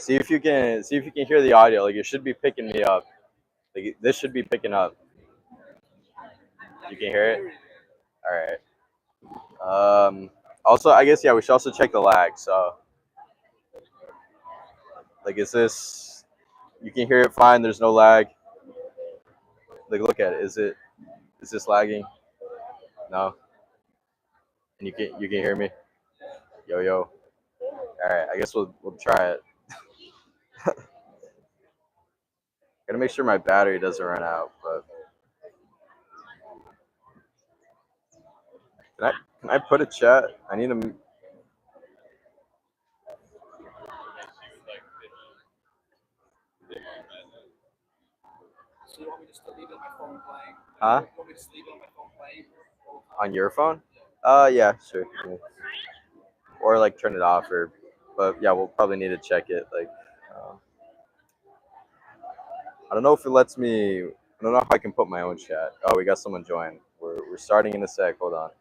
see if you can hear the audio. Like it should be picking me up. Like this should be picking up. You can hear it. All right. Also, I guess yeah, we should also check the lag. So like, is this? You can hear it fine. There's no lag. Like look at it. Is this lagging? No. And you can hear me. Yo yo. All right. I guess we'll try it. Gotta make sure my battery doesn't run out. But can I put a chat? I need to. So you want me to just leave it on my phone playing? Huh? You want me to just leave it on my phone playing? On your phone? Yeah, sure. Yeah. Or like turn it off, or. But yeah, we'll probably need to check it. Like, uh, I don't know if it lets me. I don't know if I can put my own chat. Oh, we got someone join. We're starting in a sec. Hold on.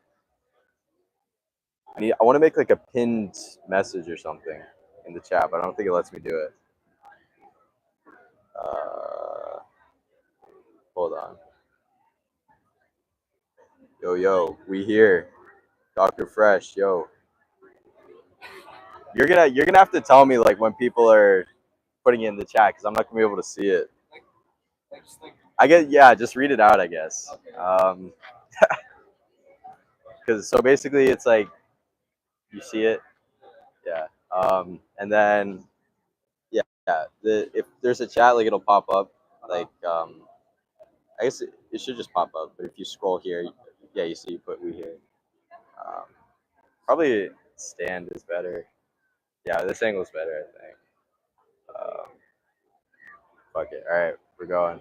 I want to make like a pinned message or something in the chat, but I don't think it lets me do it. Uh, hold on. Yo yo, we here. Dr. Fresh, yo. You're gonna have to tell me like when people are putting it in the chat because I'm not gonna be able to see it. I guess yeah, just read it out. I guess. Because so basically it's like you see it, yeah. And then yeah, if there's a chat like it'll pop up like I guess it should just pop up. But if you scroll here, yeah, you see you put we here. Um, Probably stand is better. Yeah, this angle's better, I think. Um, Fuck it. All right, we're going.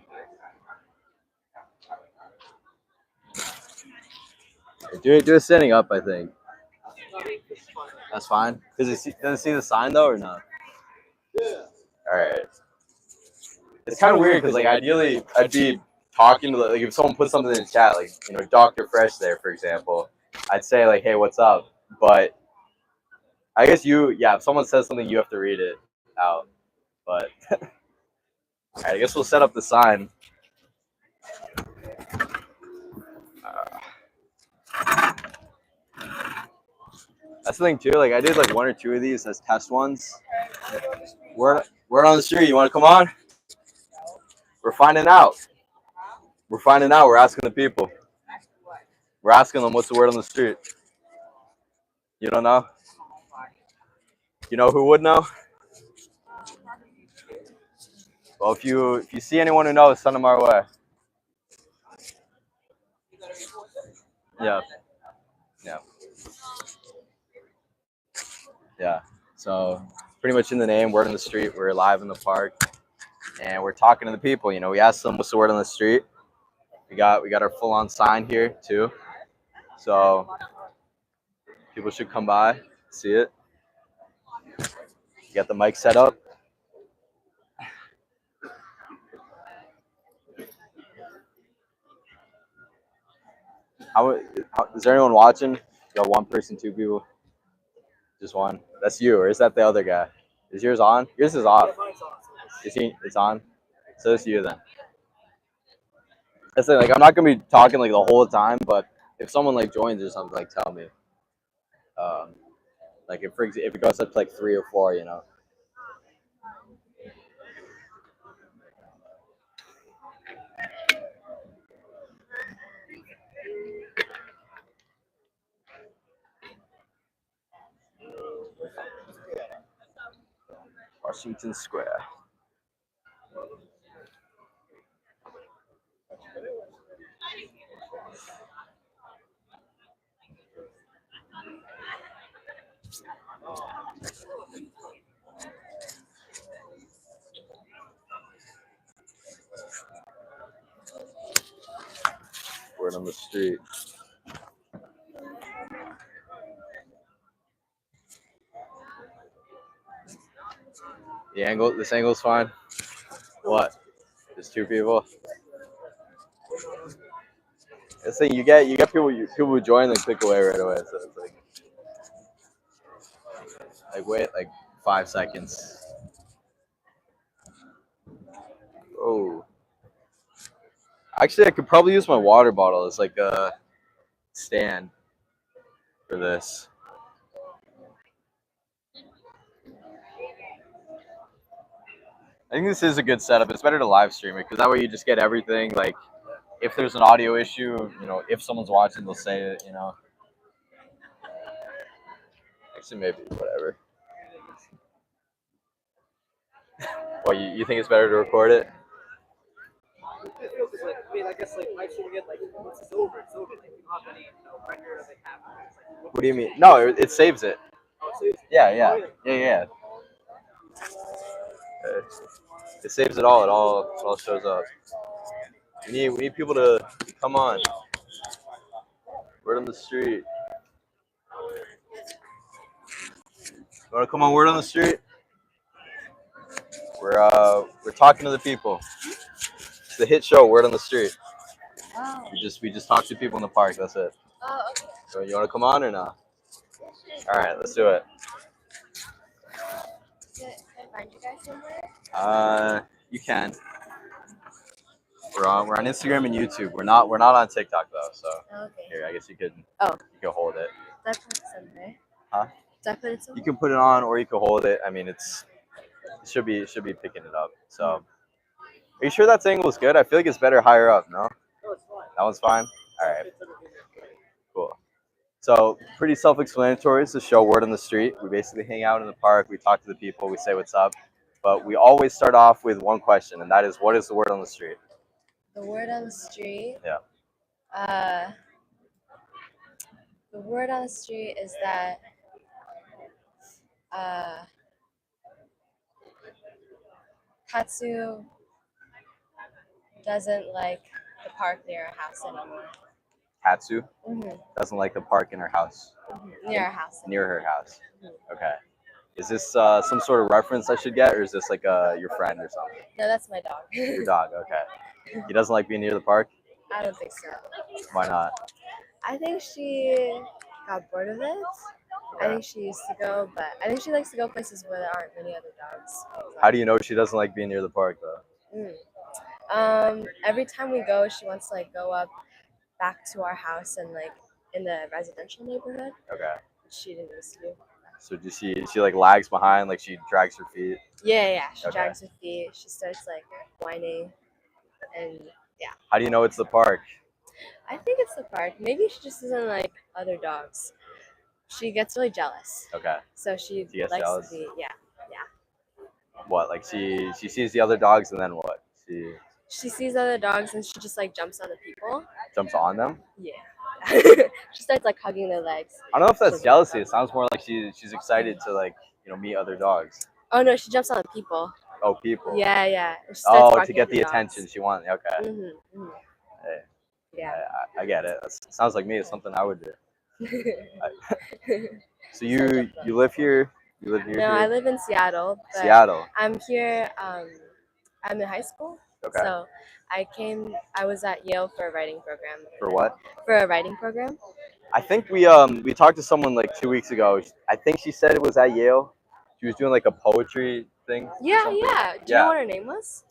Do it standing up, I think. That's fine. Does it see the sign though or not? Yeah. All right. It's kind of weird because like ideally I'd be talking to like if someone puts something in the chat like Dr. Fresh there for example, I'd say like hey what's up, but I guess if someone says something you have to read it out, but all right, I guess we'll set up the sign. That's the thing too. Like I did like one or two of these as test ones. Word on the street. You want to come on? We're finding out. We're finding out. We're asking the people. We're asking them what's the word on the street. You don't know? You know who would know? Well, if you see anyone who knows, send them our way. Yeah. Yeah. Yeah. So pretty much in the name, word on the street. We're live in the park, and we're talking to the people. We asked them what's the word on the street. We got our full-on sign here too. So people should come by, see it. You got the mic set up. Is there anyone watching? You got one person, two people? Just one. That's you, or is that the other guy? Is yours on? Yours is off. It's on. So it's you then. That's it. Like I'm not gonna be talking like the whole time, but if someone like joins or something, like tell me. Um, like if it goes up to like 3 or 4. Washington Square. Word on the street. This angle's fine. What? There's two people. This thing you get people who join and click away right away. So it's like wait like 5 seconds. Oh, actually, I could probably use my water bottle as like a stand for this. I think this is a good setup. It's better to live stream it because that way you just get everything. Like, if there's an audio issue, if someone's watching, they'll say it. Actually, maybe whatever. Well, you think it's better to record it? I guess like live streaming it, like once it's over, it's over. Like you don't have any record of it happening. It's like, What do you mean? No, it saves it. oh, so it's, Yeah. It saves it all. It all shows up. We need people to come on. Word on the street. You want to come on? Word on the street. We're talking to the people. It's the hit show. Word on the street. Oh. We just talk to people in the park. That's it. Oh, okay. So you want to come on or not? All right, let's do it. Can I find you guys somewhere? You can. We're on Instagram and YouTube. We're not on TikTok though. So Oh, okay. here, I guess you could. Oh. You can hold it. Did I put it somewhere? Huh? Did I put it somewhere? You can put it on or you can hold it. I mean, it should be picking it up. So, are you sure that angle is good? I feel like it's better higher up. No, that one's fine. All right, cool. So, pretty self-explanatory. It's a show, Word on the Street. We basically hang out in the park. We talk to the people. We say what's up. But we always start off with one question, and that is, what is the word on the street? The word on the street. Yeah. The word on the street is that Katsu doesn't like the park near our house anymore. Katsu Mm-hmm. doesn't like the park in her house. Near our house. Near her house. Mhm. Okay. Is this some sort of reference I should get, or is this like your friend or something? No, that's my dog. Your dog. Okay. He doesn't like being near the park. I don't think so. Why not? I think she got bored of it. I think she used to go, but I think she likes to go places where there aren't many other dogs. How do you know she doesn't like being near the park though? Every time we go, she wants to like go up back to our house and like in the residential neighborhood. Okay. She didn't used to do. So does she like lags behind, like she drags her feet? Yeah. She Okay. drags her feet. She starts like whining, and yeah. How do you know it's the park? I think it's the park. Maybe she just doesn't like other dogs. She gets really jealous. Okay. So she She gets likes jealous? to be What? Like she sees the other dogs and then what? She She sees other dogs and she just like jumps on the people. jumps on them? Yeah. She starts like hugging their legs. I don't know if that's jealousy. It sounds more like she's excited to like meet other dogs. Oh no, she jumps on the people. Oh, people. Yeah. And she starts Oh, to barking get at the dogs. attention she wants. Okay. Mm-hmm. Hey, Yeah. I get it. That sounds like me. It's something I would do. So you live here? You live near No, I here? live in Seattle. But Seattle. I'm here. I'm in high school. Okay. So I was at Yale for a writing program. For what? For a writing program. I think we talked to someone like 2 weeks ago. I think she said it was at Yale. She was doing like a poetry thing. or Yeah. something. Do you Yeah. know what her name was?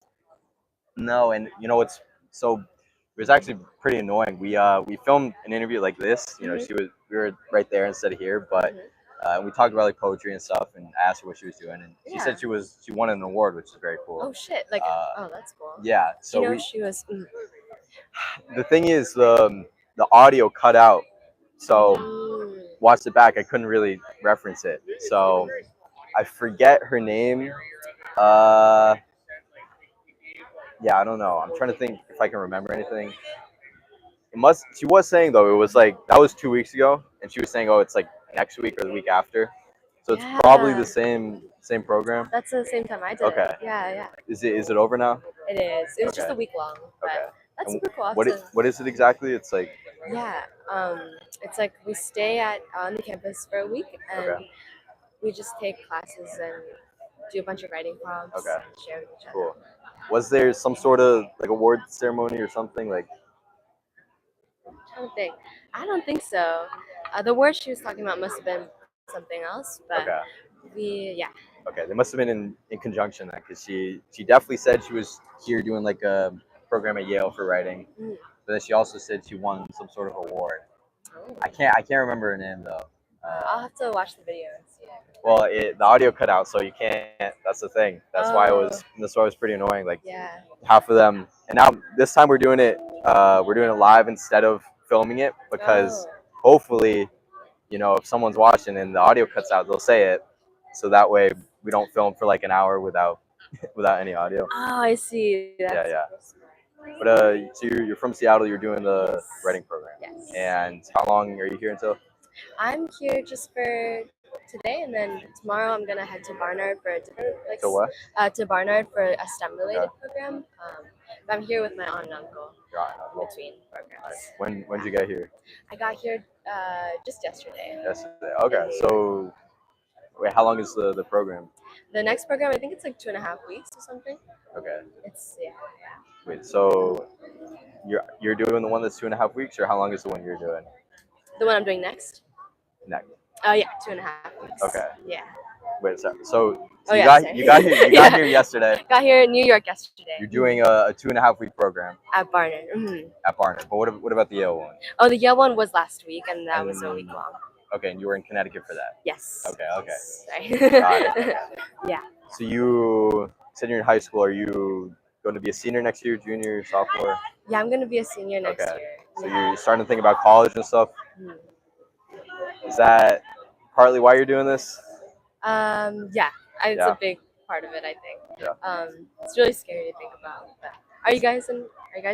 No, and it's so it was actually pretty annoying. We filmed an interview like this. Mhm. We were right there instead of here, but we talked about like poetry and stuff, and I asked her what she was doing, and she Yeah. said she won an award, which is very cool. Oh shit! Like Uh, that's cool. Yeah. So You know, she was. the thing is the audio cut out, so watched it back. I couldn't really reference it, so I forget her name. Yeah, I don't know. I'm trying to think if I can remember anything. She was saying though, it was like that was 2 weeks ago, and she was saying, oh, it's like next week or the week after, so it's probably the same program. That's the same time I did. Okay. It. Yeah. Is it over now? It is. It was just Okay. a week long, but Okay. that's And super cool. what is it exactly? It's like Yeah. It's like we stay on the campus for a week, and Okay. we just take classes and do a bunch of writing prompts. Okay. And share with each other. cool. Was there some sort of like award ceremony or something like? I'm trying to think. I don't think so. The word she was talking about must have been something else, but Okay. yeah. Okay, they must have been in conjunction then, because she definitely said she was here doing like a program at Yale for writing, Mm. but then she also said she won some sort of award. Oh. I can't remember her name though. I'll have to watch the video and see it. Well, the audio cut out, so you can't. That's the thing. That's why it was pretty annoying. Like Yeah. half of them, and now this time we're doing it live instead of filming it because hopefully, you know, if someone's watching and the audio cuts out, they'll say it, so that way we don't film for like an hour without any audio. Oh, I see. That's Yeah. super smart. But so you're from Seattle. You're doing the Yes. writing program. Yes. And how long are you here until? I'm here just for today, and then tomorrow I'm gonna head to Barnard for a different like So what? to Barnard for a STEM related program. But I'm here with my aunt and uncle You're on. in between programs. When did you get here? I got here just yesterday. Yesterday. Okay. So wait, how long is the program? The next program, I think it's like 2.5 weeks or something. Okay. It's Wait. So you're doing the one that's 2.5 weeks, or how long is the one you're doing the one I'm doing next. next? Oh yeah, 2.5 weeks. Okay. Yeah. Wait. So Oh, you yeah, got sorry. you got here Yeah. yesterday. Got here in New York yesterday. You're doing a 2.5 week program At Barnard. Mm-hmm. at Barnard. But what about the Yale one? Oh, the Yale one was last week, and that was a week long. Okay, and you were in Connecticut for that. Yes. Okay. Sorry. Got it. Yeah. So you said you're in high school. Are you going to be a senior next year, junior, sophomore? Yeah, I'm gonna be a senior next Okay. year. So you're starting to think about college and stuff. Mhm. Is that partly why you're doing this? Yeah, it's Yeah. a big part of it, I think. Yeah. It's really scary to think about. But are you guys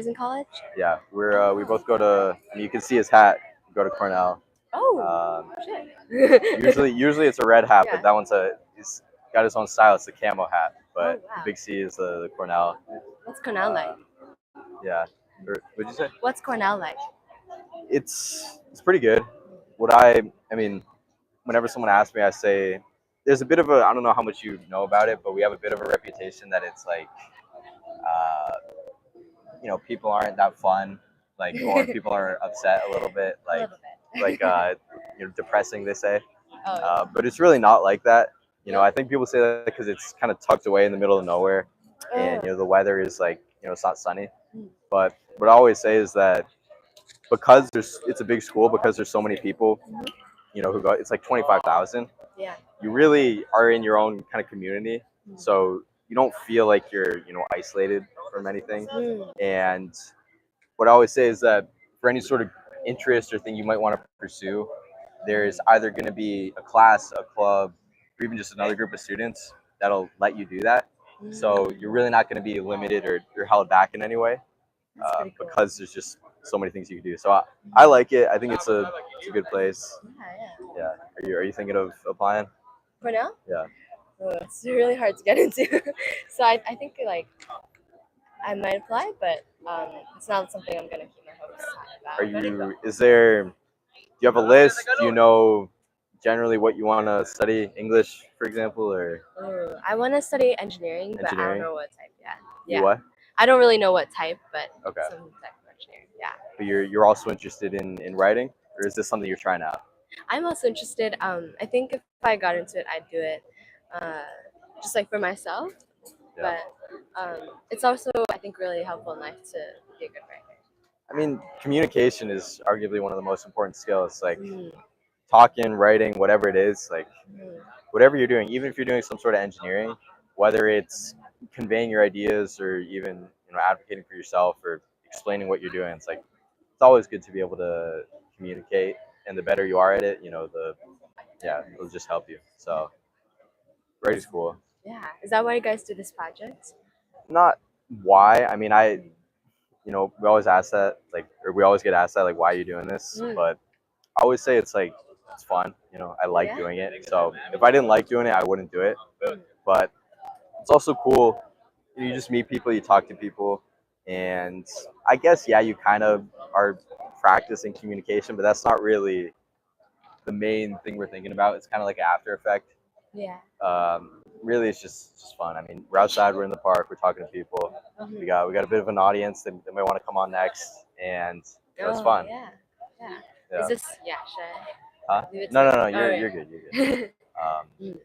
in college? Yeah, we both go to. And you can see his hat. We go to Cornell. Oh, Um, shit. usually it's a red hat, Yeah. but that one's he's got his own style. It's a camo hat, but Oh, wow. the big C is the Cornell. What's Cornell like? Yeah. What'd you say? What's Cornell like? It's pretty good. I mean, whenever someone asks me, I say there's a bit of a, I don't know how much you know about it, but we have a bit of a reputation that it's like, you know, people aren't that fun, like, or people are upset a little bit, A like, little bit. you know, depressing, they say. Oh, But it's really not like that. You know, I think people say that because it's kind of tucked away in the middle of nowhere, and you know, the weather is like, you know, it's not sunny. But what I always say is that because it's a big school, because there's so many people, you know, who go, it's like 25,000. yeah. You really are in your own kind of community, so you don't feel like you're, you know, isolated from anything. Mm. And what I always say is that for any sort of interest or thing you might want to pursue, there's either going to be a class, a club, or even just another group of students that'll let you do that. So you're really not going to be limited or held back in any way, That's pretty cool. because there's just so many things you can do. So I like it. I think it's a good place. Yeah. Yeah. Are you thinking of applying? Cornell? Yeah. Oh, it's really hard to get into. So I think like I might apply, but it's not something I'm gonna keep my hopes high about. Do you have a list? Do you know generally what you want to study? English, for example, or Ooh, I want to study engineering, but I don't Engineering? know what type yet. you Yeah. what? I don't really know what type, but Okay. some type of engineering. Yeah. But you're also interested in writing, or is this something you're trying out? I'm also interested. I think if I got into it, I'd do it just like for myself. Yeah. But it's also, I think, really helpful in life to be a good writer. I mean, communication is arguably one of the most important skills. Like Mm. talking, writing, whatever it is, like Mm. whatever you're doing, even if you're doing some sort of engineering, whether it's conveying your ideas or even, you know, advocating for yourself or explaining what you're doing, it's like it's always good to be able to communicate. And the better you are at it, you know, it'll just help you. So writing's cool. Yeah. Is that why you guys do this project? Not why. I mean, you know, we always ask that, like, or we always get asked that, like, why are you doing this? Mm. But I always say it's like it's fun. You know, I like Yeah. doing it. So if I didn't like doing it, I wouldn't do it. But it's also cool. You just meet people, you talk to people, and I guess you kind of are practicing communication, but that's not really the main thing we're thinking about. It's kind of like an after effect. Yeah. Really, it's just fun. I mean, we're outside, we're in the park, we're talking to people. Mhm. We got a bit of an audience that might want to come on next, and you know, it's fun. Yeah. Yeah. Yeah. Is this? Yeah. Should I? Huh? leave it No, to- no, All right. you're good. You're good. Um, Mm.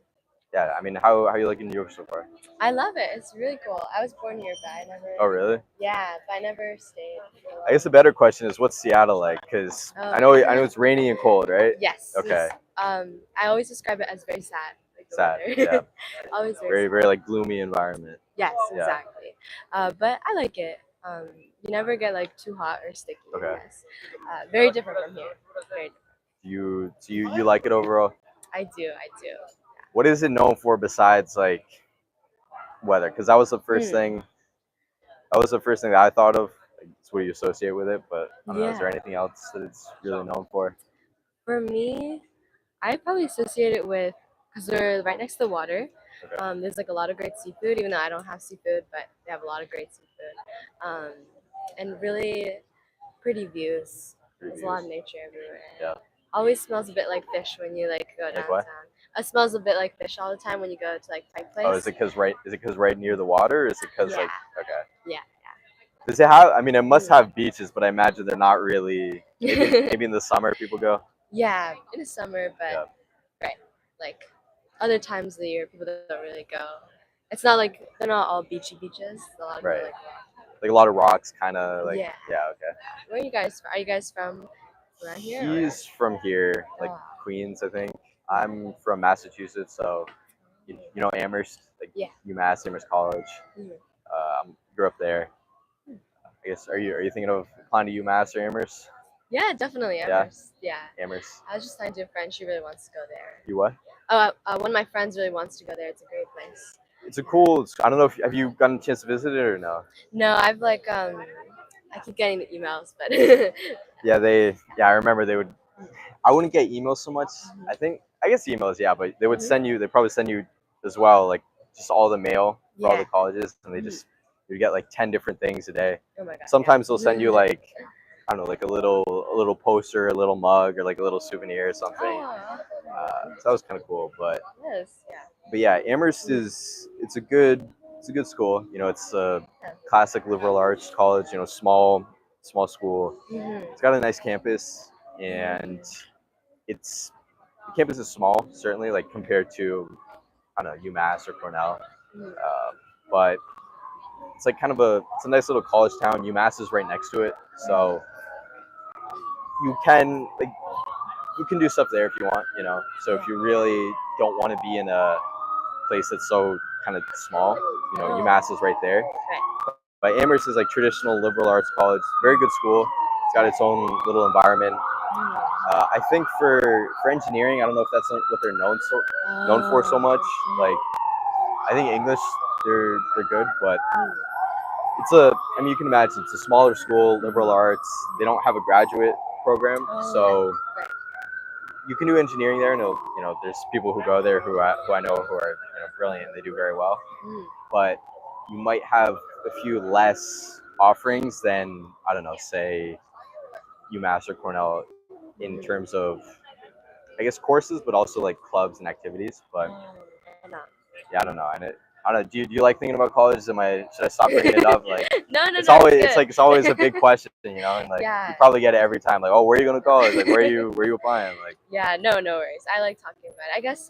Yeah, I mean, how you liking New York so far? I love it. It's really cool. I was born here, but I never. Oh, really? Yeah, but I never stayed. For I guess the better question is, what's Seattle like? Because Oh. I know it's rainy and cold, right? Yes. Okay. I always describe it as very sad. Like the Sad. weather. Yeah. Always very Very sad. very like gloomy environment. Yes, Yeah. exactly. But I like it. You never get like too hot or sticky. Okay. Yes. Very different from here. Very different. You like it overall? I do. I do. What is it known for besides like weather? Because that was the first Hmm. thing. That was the first thing that I thought of. Like, it's what you associate with it, but I don't know. Is there Yeah. anything else that it's really known for? For me, I probably associate it with because we're right next to the water. Okay. There's like a lot of great seafood, even though I don't have seafood, but they have a lot of great seafood. And really pretty views. There's a lot of nature everywhere. Yeah. Always smells a bit like fish when you like go Like downtown. what? It smells a bit like fish all the time when you go to like Pike Place. Oh, is it because right near the water? Or is it because Yeah. like okay? Yeah. Does it have? I mean, it must have beaches, but I imagine they're not really. Maybe, Yeah. maybe in the summer people go. Yeah, in the summer, but Yeah. right, like other times of the year, people don't really go. It's not like they're not all beachy beaches. A lot of people Right. like Like a lot of rocks, kind of like. Yeah. Yeah. Okay. where are you guys from? Are you guys from around here? or- He's from here, like Oh. Queens, I think. I'm from Massachusetts, so you know Amherst, like Yeah. UMass Amherst College. Mhm. Grew up there. I guess are you thinking of applying to UMass or Amherst? Yeah, definitely. Yeah. Amherst. Yeah. Amherst. I was just talking to a friend. She really wants to go there. You what? Oh, one of my friends really wants to go there. It's a great place. It's a cool. I don't know if have you gotten a chance to visit it or no? No, I've like I keep getting the emails, but Yeah, I remember they would. I wouldn't get emails so much. I guess emails, yeah, but they would Mhm. send you. They probably send you as well, like just all the mail for all the Yeah. colleges, and they just you get like 10 different things a day. oh my god. Sometimes they'll send you like I don't know, like a little poster, a little mug, or like a little souvenir or something. Oh, So that was kind of cool. yes, yeah. But yeah, Amherst is it's a good school. You know, it's a classic liberal arts college. You know, small school. Mhm. It's got a nice campus, and it's the campus is small, certainly, like compared to I don't know UMass or Cornell, Mhm. but it's like kind of it's a nice little college town. UMass is right next to it, so you can like you can do stuff there if you want, you know. So if you really don't want to be in a place that's so kind of small, you know, UMass is right there. Right. But Amherst is like traditional liberal arts college, very good school. It's got its own little environment. I think for engineering, I don't know if that's what they're known for so much. Like I think English, they're good, but I mean, you can imagine it's a smaller school, liberal arts. They don't have a graduate program, so Right. you can do engineering there. And you know, there's people who go there who I know who are brilliant. They do very well, Mhm. but you might have a few less offerings than I don't know, say UMass or Cornell in terms of I guess courses, but also like clubs and activities. But No. yeah, I don't know. I don't know. Do you like thinking about college? Should I stop bringing it up? Like No, it's no, always good. it's always a big question, you know, and like Yeah. you probably get it every time. Like, oh, where are you going to college? Like, where are you applying? Like, Yeah, no worries. I like talking about it. I guess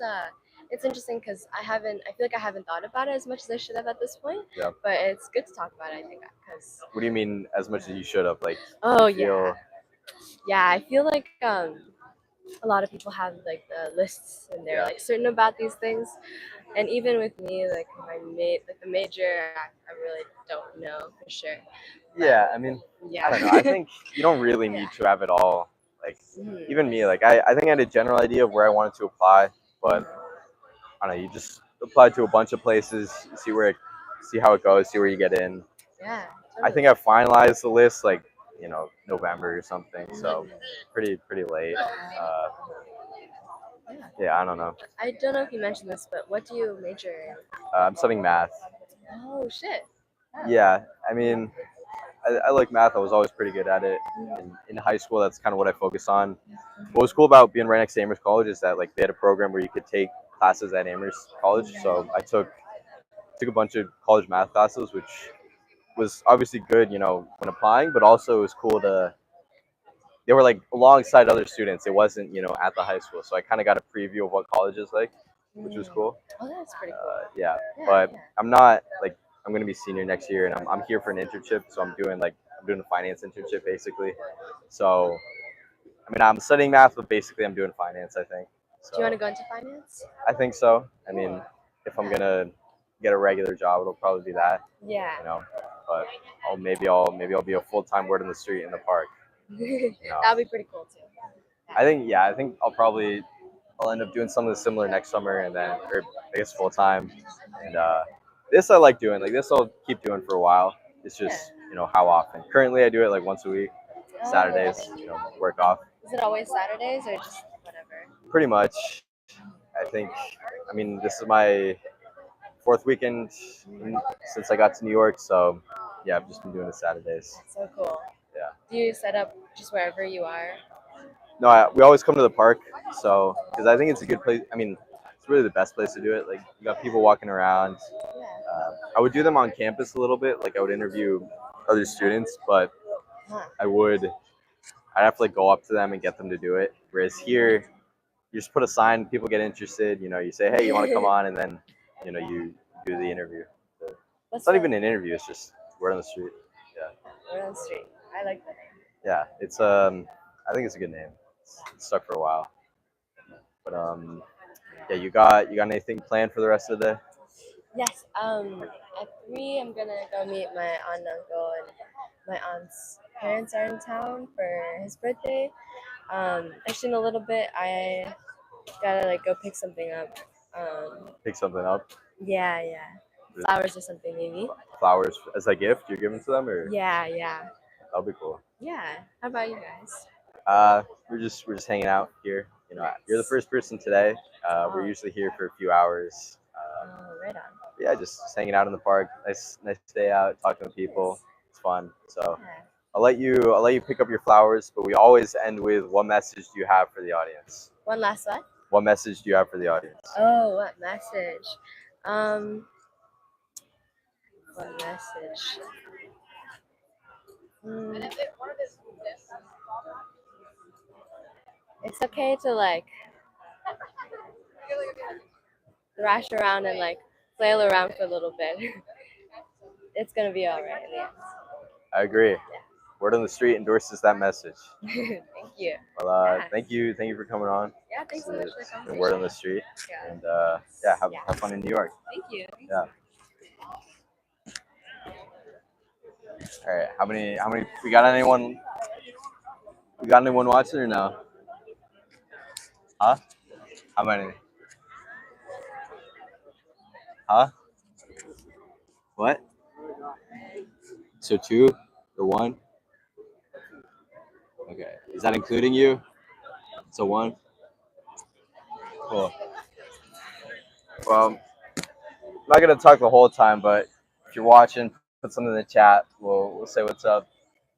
it's interesting because I feel like I haven't thought about it as much as I should have at this point. Yeah. But it's good to talk about it, I think, because. what do you mean as much as you should have? Like, Oh you feel- yeah. Yeah, I feel like a lot of people have like the lists and they're Yeah. like certain about these things, and even with me, like the major, I really don't know for sure. Yeah, I mean, Yeah. I don't know. I think you don't really need to have it all. Like, Mhm. even me, like I think I had a general idea of where I wanted to apply, but I don't know. You just apply to a bunch of places, see how it goes, see where you get in. Yeah. I think I finalized the list like November or something, so totally. pretty late. Yeah. Yeah, I don't know. I don't know if you mentioned this, but what do you major in? I'm studying math. Oh shit. Yeah, I mean, I like math. I was always pretty good at it. In high school, that's kind of what I focused on. What was cool about being right next to Amherst College is that like they had a program where you could take classes at Amherst College. So I took a bunch of college math classes, which was obviously good, when applying, but also it was cool to. They were like alongside other students. It wasn't, at the high school. So I kind of got a preview of what college is like. which was cool. Oh, that's pretty cool. Yeah, Yeah, but yeah. I'm not like I'm gonna be senior next year, and I'm here for an internship, so I'm doing a finance internship basically. So I mean I'm studying math, but basically I'm doing finance. I think. Do you want to So go into finance? I think so. I mean, if I'm gonna get a regular job, it'll probably be that. Yeah. You know, but maybe I'll be a full-time word on the street in the park. You know. That'd be pretty cool too. I think I'll end up doing something similar next summer, and then or I guess full time. And this I like doing. Like this I'll keep doing for a while. It's just how often. Currently I do it like once a week. Oh, Saturdays, okay. work off. Is it always Saturdays or just whatever? Pretty much. I think. I mean, this is my fourth weekend since I got to New York, so yeah, I've just been doing it Saturdays. That's so cool. Yeah. Do you set up just wherever you are? No, we always come to the park, so because I think it's a good place. I mean, it's really the best place to do it. Like you got people walking around. Yeah. I would do them on campus a little bit. Like I would interview other students, but Huh. I'd have to like go up to them and get them to do it. Whereas here, you just put a sign, people get interested. You say, hey, you want to come on, and then you do the interview. What's It's not the- even an interview. It's just word on the street. Yeah. Word on the street. I like that name. Yeah. It's I think it's a good name. It's stuck for a while. But yeah, you got anything planned for the rest of the day? Yes. At 3, I'm gonna go meet my aunt and uncle, and my aunt's parents are in town for his birthday. Actually, in a little bit, I gotta like go pick something up. Pick something up. Yeah, flowers or something maybe. Flowers as a gift you're giving to them, or Yeah. that'll be cool. Yeah. How about you guys? We're just hanging out here. You're the first person today. We're usually here for a few hours. Oh, right on. Yeah, just hanging out in the park. Nice day out, talking to people. It's fun. So Yeah. I'll let you pick up your flowers, but we always end with what message do you have for the audience? One last one. What message do you have for the audience? Oh, what message? What message? It's okay to like thrash around and like flail around for a little bit. It's gonna be alright in the end. I agree. Word on the street endorses that message. Thank you. Well, Yeah. thank you for coming on. Yeah, thanks so much for the The conversation. word on the street, Yeah. and yeah, have fun in New York. Thank you. Yeah. All right. How many? We got anyone? We got anyone watching or no? Huh? How many? Huh? What? So 2 or 1? Okay. Is that including you? So 1. Cool. Well, I'm not gonna talk the whole time, but if you're watching, put something in the chat. We'll say what's up.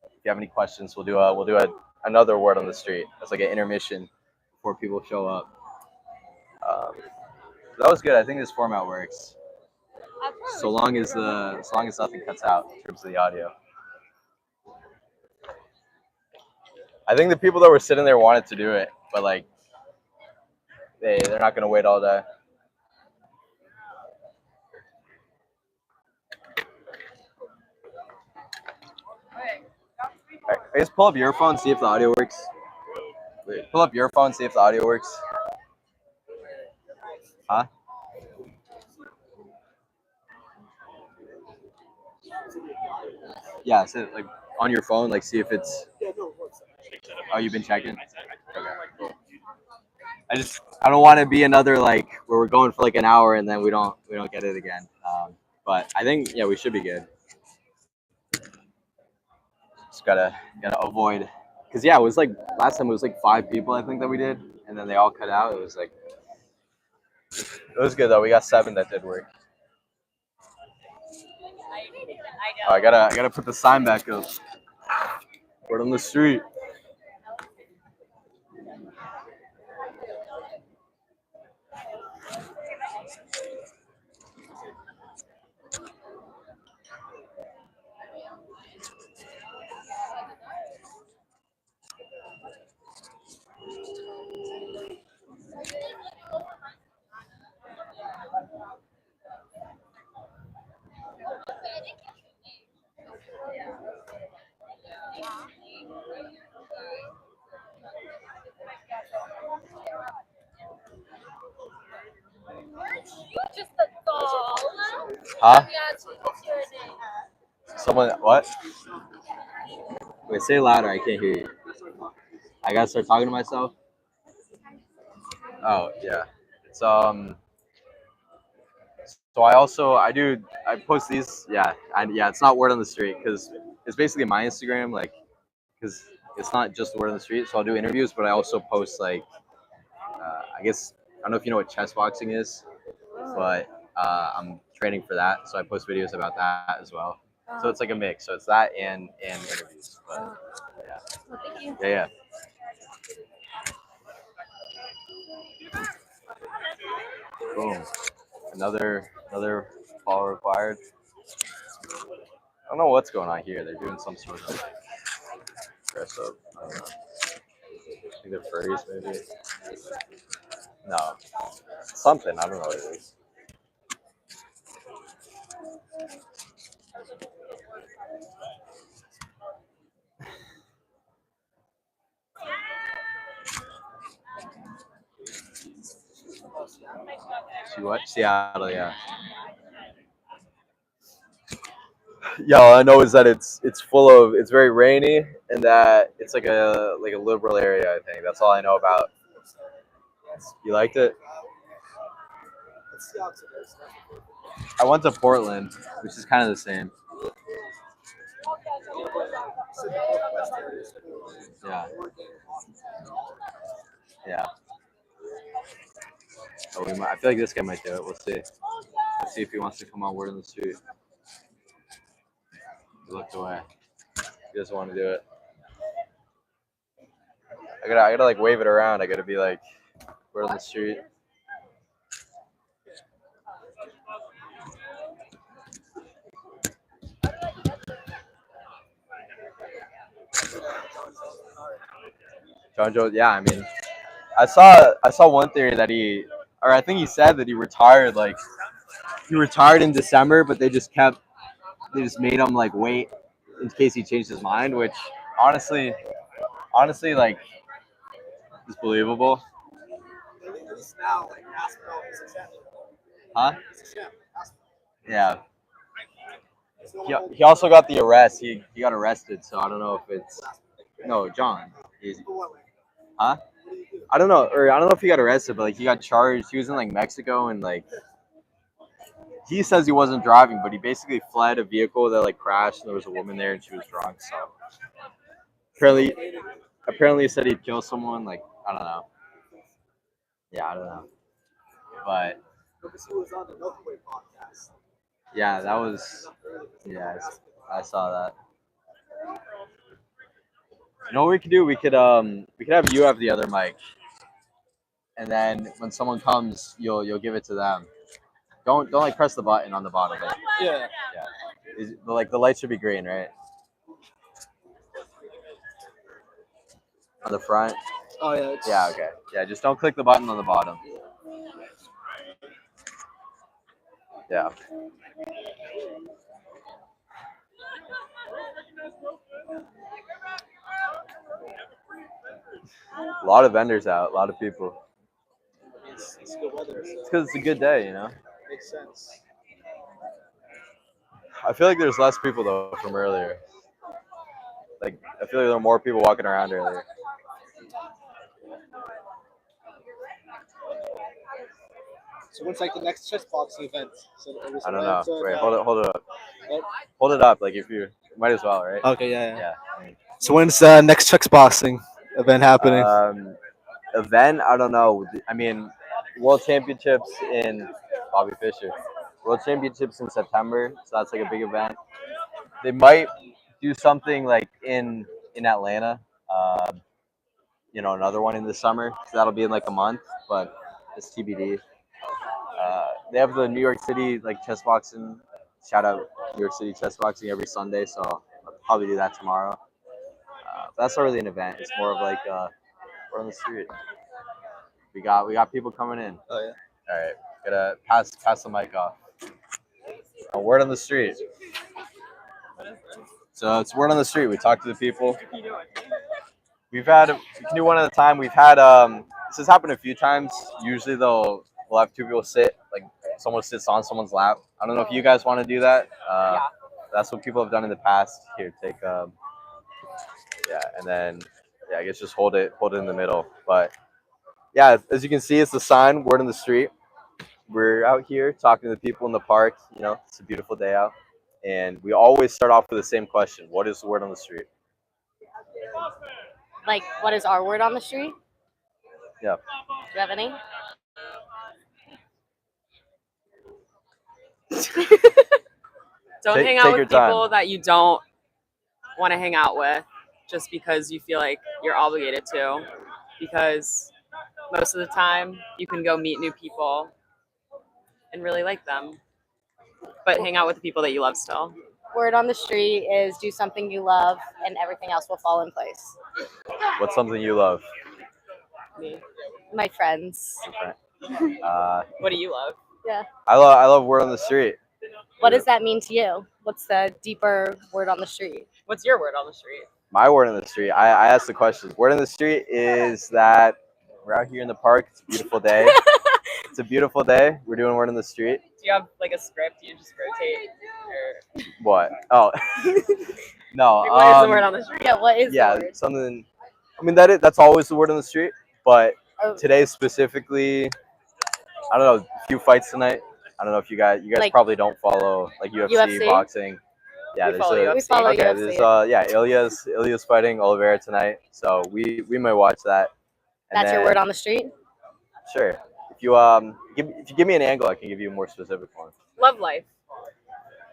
If you have any questions, we'll do another word on the street. It's like an intermission before people show up. That was good. I think this format works. So long as nothing cuts out in terms of the audio. I think the people that were sitting there wanted to do it, but like they're not gonna wait all day. All right, I guess pull up your phone, see if the audio works. Wait, pull up your phone, see if the audio works. Huh? Yeah, so like on your phone, like see if it's. Oh, you've been checking. Okay, cool. I don't want to be another like where we're going for like an hour and then we don't get it again. But I think we should be good. Just gotta avoid, because it was like last time it was like 5 people I think that we did, and then they all cut out. It was good though. We got 7 that did work. Oh, I gotta put the sign back up. Word on the street. Huh? Someone what? Wait, say louder. I can't hear you. I gotta start talking to myself. Oh yeah. It's So I post these. Yeah, and yeah, it's not word on the street because it's basically my Instagram. Like, because it's not just word on the street. So I'll do interviews, but I also post like I guess I don't know if you know what chess boxing is, but I'm training for that, so I post videos about that as well. So it's like a mix. So it's that and interviews. But yeah, Well, thank you. yeah. Boom. Another follow required. I don't know what's going on here. They're doing some sort of like dress up. I don't know. I think they're furries maybe. No, something. I don't know what it is. See what? Seattle, yeah. Yeah, all I know is that it's full of it's very rainy and that it's like a liberal area. I think that's all I know about. You liked it? It's the opposite. I went to Portland, which is kind of the same. Yeah, yeah. Oh, I feel like this guy might do it. We'll see. Let's see if he wants to come on word on the street. He looked away. He doesn't want to do it. I gotta like wave it around. I gotta be like word on the street. John Jones. Yeah, I mean, I saw one theory that or I think he said that he retired like he retired in December, but they just made him like wait in case he changed his mind, which honestly like is believable. At least now, like basketball is a champ. Huh? It's a champ. Basketball. Yeah. There's no one He also got the arrest. He got arrested, so I don't know if it's no John. Huh? I don't know, or I don't know if he got arrested, but like he got charged. He was in like Mexico and like he says he wasn't driving, but he basically fled a vehicle that like crashed and there was a woman there and she was drunk. So apparently he said he'd kill someone. Like I don't know. Yeah, I don't know. But because he was on the Milkway podcast. yeah, that was yeah. I saw that. You know what we could do? We could have you have the other mic, and then when someone comes, you'll give it to them. Don't like press the button on the bottom. But Yeah. yeah, like the light should be green, right? On the front. Oh yeah. It's, Yeah. Okay. Yeah. Just don't click the button on the bottom. Yeah. A lot of vendors out. A lot of people. It's good weather. So It's because it's a good day, you know. makes sense. I feel like there's less people though from earlier. Like I feel like there were more people walking around earlier. So when's like the next chess boxing event? So I don't know. Wait, hold it up. What? Hold it up. Like if you might as well, right? Okay, yeah. Yeah. So when's next chess boxing event happening? Event? I don't know. I mean, World Championships in Bobby Fischer. World Championships in September, so that's like a big event. They might do something like in Atlanta. Another one in the summer. So that'll be in like a month, but it's TBD. They have the New York City like chess boxing. Shout out New York City chess boxing every Sunday, so I'll probably do that tomorrow. That's not really an event. It's more of like we're on the street. We got people coming in. Oh yeah. All right, gotta pass the mic off. Word on the street. So it's word on the street. We talk to the people. We can do one at a time. We've had this has happened a few times. Usually we'll have two people sit, like someone sits on someone's lap, I don't know if you guys want to do that. Yeah. That's what people have done in the past. Here, take yeah, and then yeah, I guess just hold it in the middle. But yeah, as you can see, it's the sign, word on the street. We're out here talking to the people in the park. You know, it's a beautiful day out, and we always start off with the same question: what is the word on the street? Like, what is our word on the street? Yeah. Do you have any? Don't Take- hang take out your with people time. that you don't want to hang out with just because you feel like you're obligated to. Because most of the time, you can go meet new people and really like them, but hang out with the people that you love still. Word on the street is do something you love, and everything else will fall in place. What's something you love? Me. My friends. What do you love? I love word on the street. What does that mean to you? What's the deeper word on the street? What's your word on the street? My word on the street. I asked the question. Word on the street is that we're out here in the park. It's a beautiful day. It's a beautiful day. We're doing word on the street. Do you have like a script? You just rotate? Or What? Oh, no. like, what is the word on the street? Yeah, what is Yeah, the word? something. I mean that's always the word on the street. But Oh, today specifically, I don't know. A few fights tonight. I don't know if you guys Like- probably don't follow like UFC, UFC? boxing. Yeah, We there's follow a UFC. We follow okay. UFC. There's yeah, Ilya's fighting Oliveira tonight, so we might watch that. And That's your then- word on the street? Sure. If you if you give me an angle, I can give you a more specific one. Love life.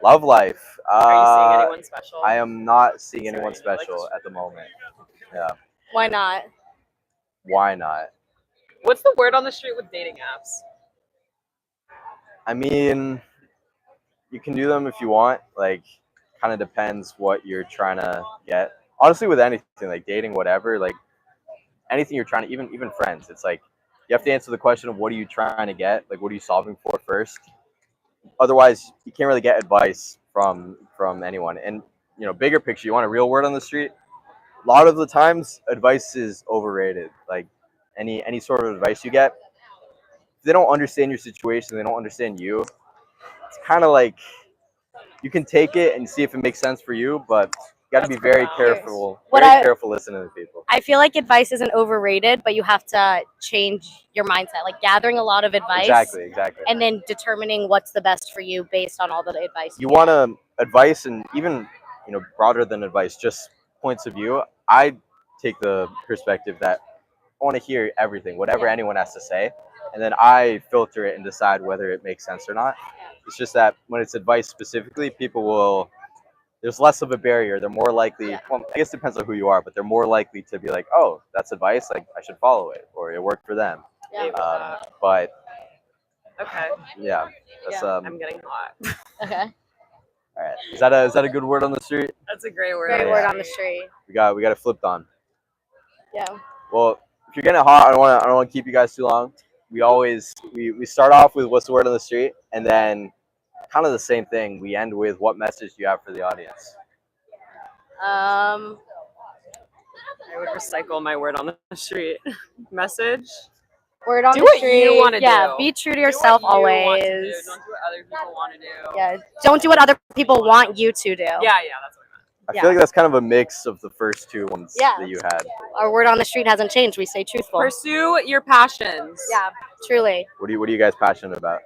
Love life. Are you seeing anyone special? I am not seeing anyone Sorry, I like special this. at the moment. Yeah. Why not? Why not? What's the word on the street with dating apps? I mean, you can do them if you want. Like, kind of depends what you're trying to get. Honestly, with anything like dating, whatever, like anything you're trying to, even friends, it's like you have to answer the question of what are you trying to get? Like, what are you solving for first? Otherwise, you can't really get advice from anyone. And you know, bigger picture, you want a real word on the street. A lot of the times, advice is overrated. Like any sort of advice you get, if they don't understand your situation, they don't understand you. It's kind of like you can take it and see if it makes sense for you, but you got to be That's very profound. careful. What Very I- careful listening to people. I feel like advice isn't overrated, but you have to change your mindset. Like gathering a lot of advice Exactly. and then determining what's the best for you based on all the advice You get. want to advice, and even broader than advice, just points of view. I take the perspective that I want to hear everything, whatever Yeah. anyone has to say, and then I filter it and decide whether it makes sense or not. It's just that when it's advice specifically, people will. There's less of a barrier. They're more likely. Yeah. Well, I guess it depends on who you are, but they're more likely to be like, "Oh, that's advice. Like I should follow it, or it worked for them." Yeah. But Okay. yeah, that's I'm getting hot. Okay. all right. Is that a good word on the street? That's a great word. Great Yeah. word on the street. We got it flipped on. Yeah. Well, if you're getting hot, I don't want to keep you guys too long. We always we start off with what's the word on the street, and then kind of the same thing. We end with what message do you have for the audience? Um. I would recycle my word on the street. Message. Word on Do the what street. you wanna Yeah. do. Be true to Do yourself what you want to do. always. Don't do what other people want to do. Yeah. Don't do what other people want you to do. Yeah, that's what I meant. I Yeah. feel like that's kind of a mix of the first two ones Yeah. that you had. Our word on the street hasn't changed. We stay truthful. Pursue your passions. Yeah. Truly. What are you guys passionate about?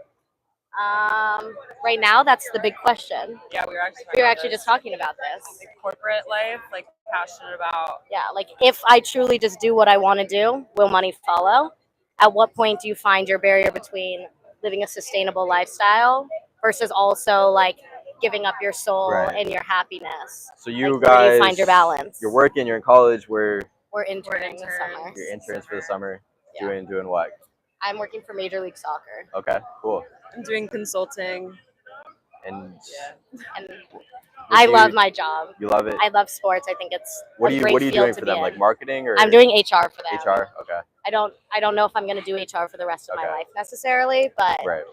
Right now, that's the big question. Yeah, we were actually. We were actually just talking about this. Like corporate life, like passionate about. Yeah, like if I truly just do what I want to do, will money follow? At what point do you find your barrier between living a sustainable lifestyle versus also like giving up your soul Right. and your happiness? So you Like, where do guys, you find your balance? You're working. You're in college. We're We're interning this interns. summer. You're interns for the summer. Yeah. Doing what? I'm working for Major League Soccer. Okay, cool. I'm doing consulting. And And what I do love you, my job. You love it. I love sports. I think it's What a are you great What are you field doing to for be them? in. Like marketing or? I'm doing HR for them. HR. Okay. I don't know if I'm going to do HR for the rest of my Okay. life necessarily, but Right.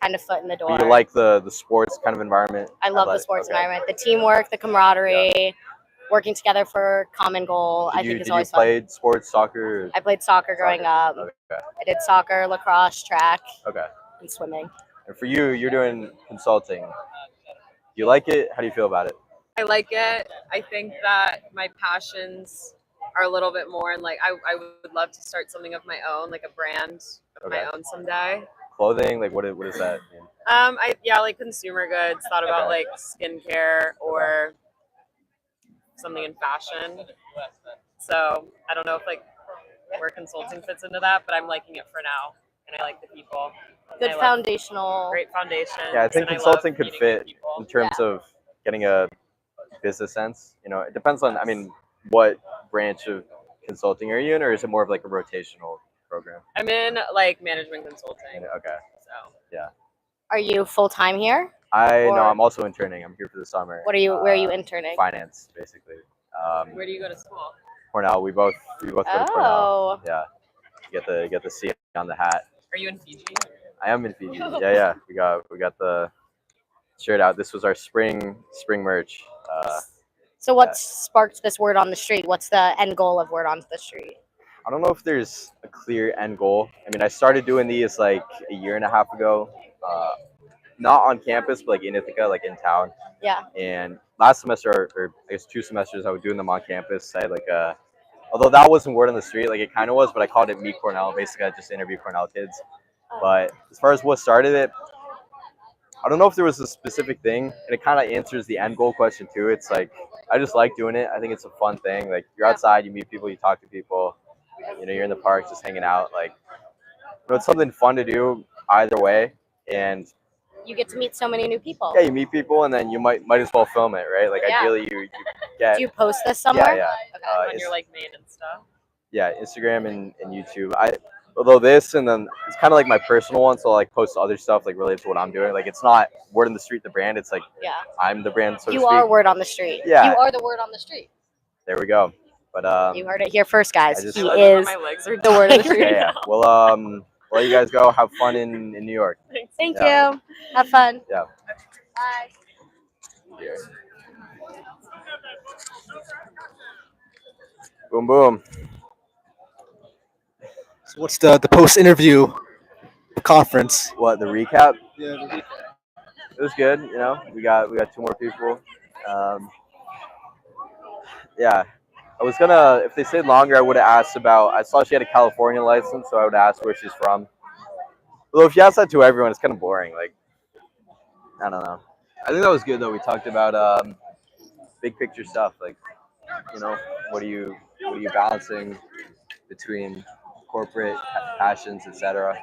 kind of foot in the door. But you like the sports kind of environment? I love the Athletic, sports okay. environment, the teamwork, the camaraderie, working together for common goal. I think is Did you always play fun. sports, soccer? Or- I played soccer growing up. Okay. I did soccer, lacrosse, track, Okay. and swimming. And for you, you're doing consulting. You like it? How do you feel about it? I like it. I think that my passions are a little bit more, and like I would love to start something of my own, like a brand of my Okay. own someday. Clothing, like what does that mean? Like consumer goods. Thought about Okay. like skincare or something in fashion. So I don't know if like where consulting fits into that, but I'm liking it for now, and I like the people. Good I love foundational. great foundation. Yeah, I think and consulting love could meeting fit new people. in terms of getting a business sense. You know, it depends on, I mean, what branch of consulting are you in, or is it more of like a rotational program? I'm in like management consulting. Okay. So Are you full time here? No, Or- I'm also interning. I'm here for the summer. Where are you interning? Finance, basically. where do you go to school? Cornell. We both go to Cornell. Oh. Yeah. Get the C on the hat. Are you in Fiji? I am in Fiji. Yeah. We got the shirt out. This was our spring merch. So what sparked this word on the street? What's the end goal of word on the street? I don't know if there's a clear end goal. I mean, I started doing these like a year and a half ago. Not on campus, but like in Ithaca, like in town. Yeah. And last semester, or I guess 2 semesters, I was doing them on campus. I had like although that wasn't word on the street, like it kind of was, but I called it Meet Cornell. Basically, I just interviewed Cornell kids. But as far as what started it, I don't know if there was a specific thing, and it kind of answers the end goal question too. It's like I just like doing it. I think it's a fun thing. Like you're outside, you meet people, you talk to people. You know, you're in the park just hanging out. Like, you know, it's something fun to do either way. And You get to meet so many new people. yeah, you meet people, and then you might as well film it, right? Like Yeah. ideally, you get Do you post this somewhere? yeah. On It's- your like main and stuff. yeah, Instagram and YouTube. Although this, and then it's kind of like my personal one, so I like post other stuff like related to what I'm doing. Like it's not word on the street, the brand. It's like Yeah. I'm the brand, so to You speak. are word on the street. Yeah. You are the word on the street. There we go. But You heard it here first, guys. I just- He I love that is my legs are the word of the dying. street. yeah. Well, let you guys go. Have fun in New York. Thank Yeah. you. Have fun. Yeah. Bye. Yeah. Boom, boom. So what's the post-interview conference? What, the recap? Yeah. It was good. You know, we got 2 more people. Yeah, I was gonna, if they stayed longer, I would have asked about. I saw she had a California license, so I would ask where she's from. Although if you ask that to everyone, it's kind of boring. Like, I don't know. I think that was good though. We talked about big picture stuff, like, you know, what are you balancing between corporate passions, etc.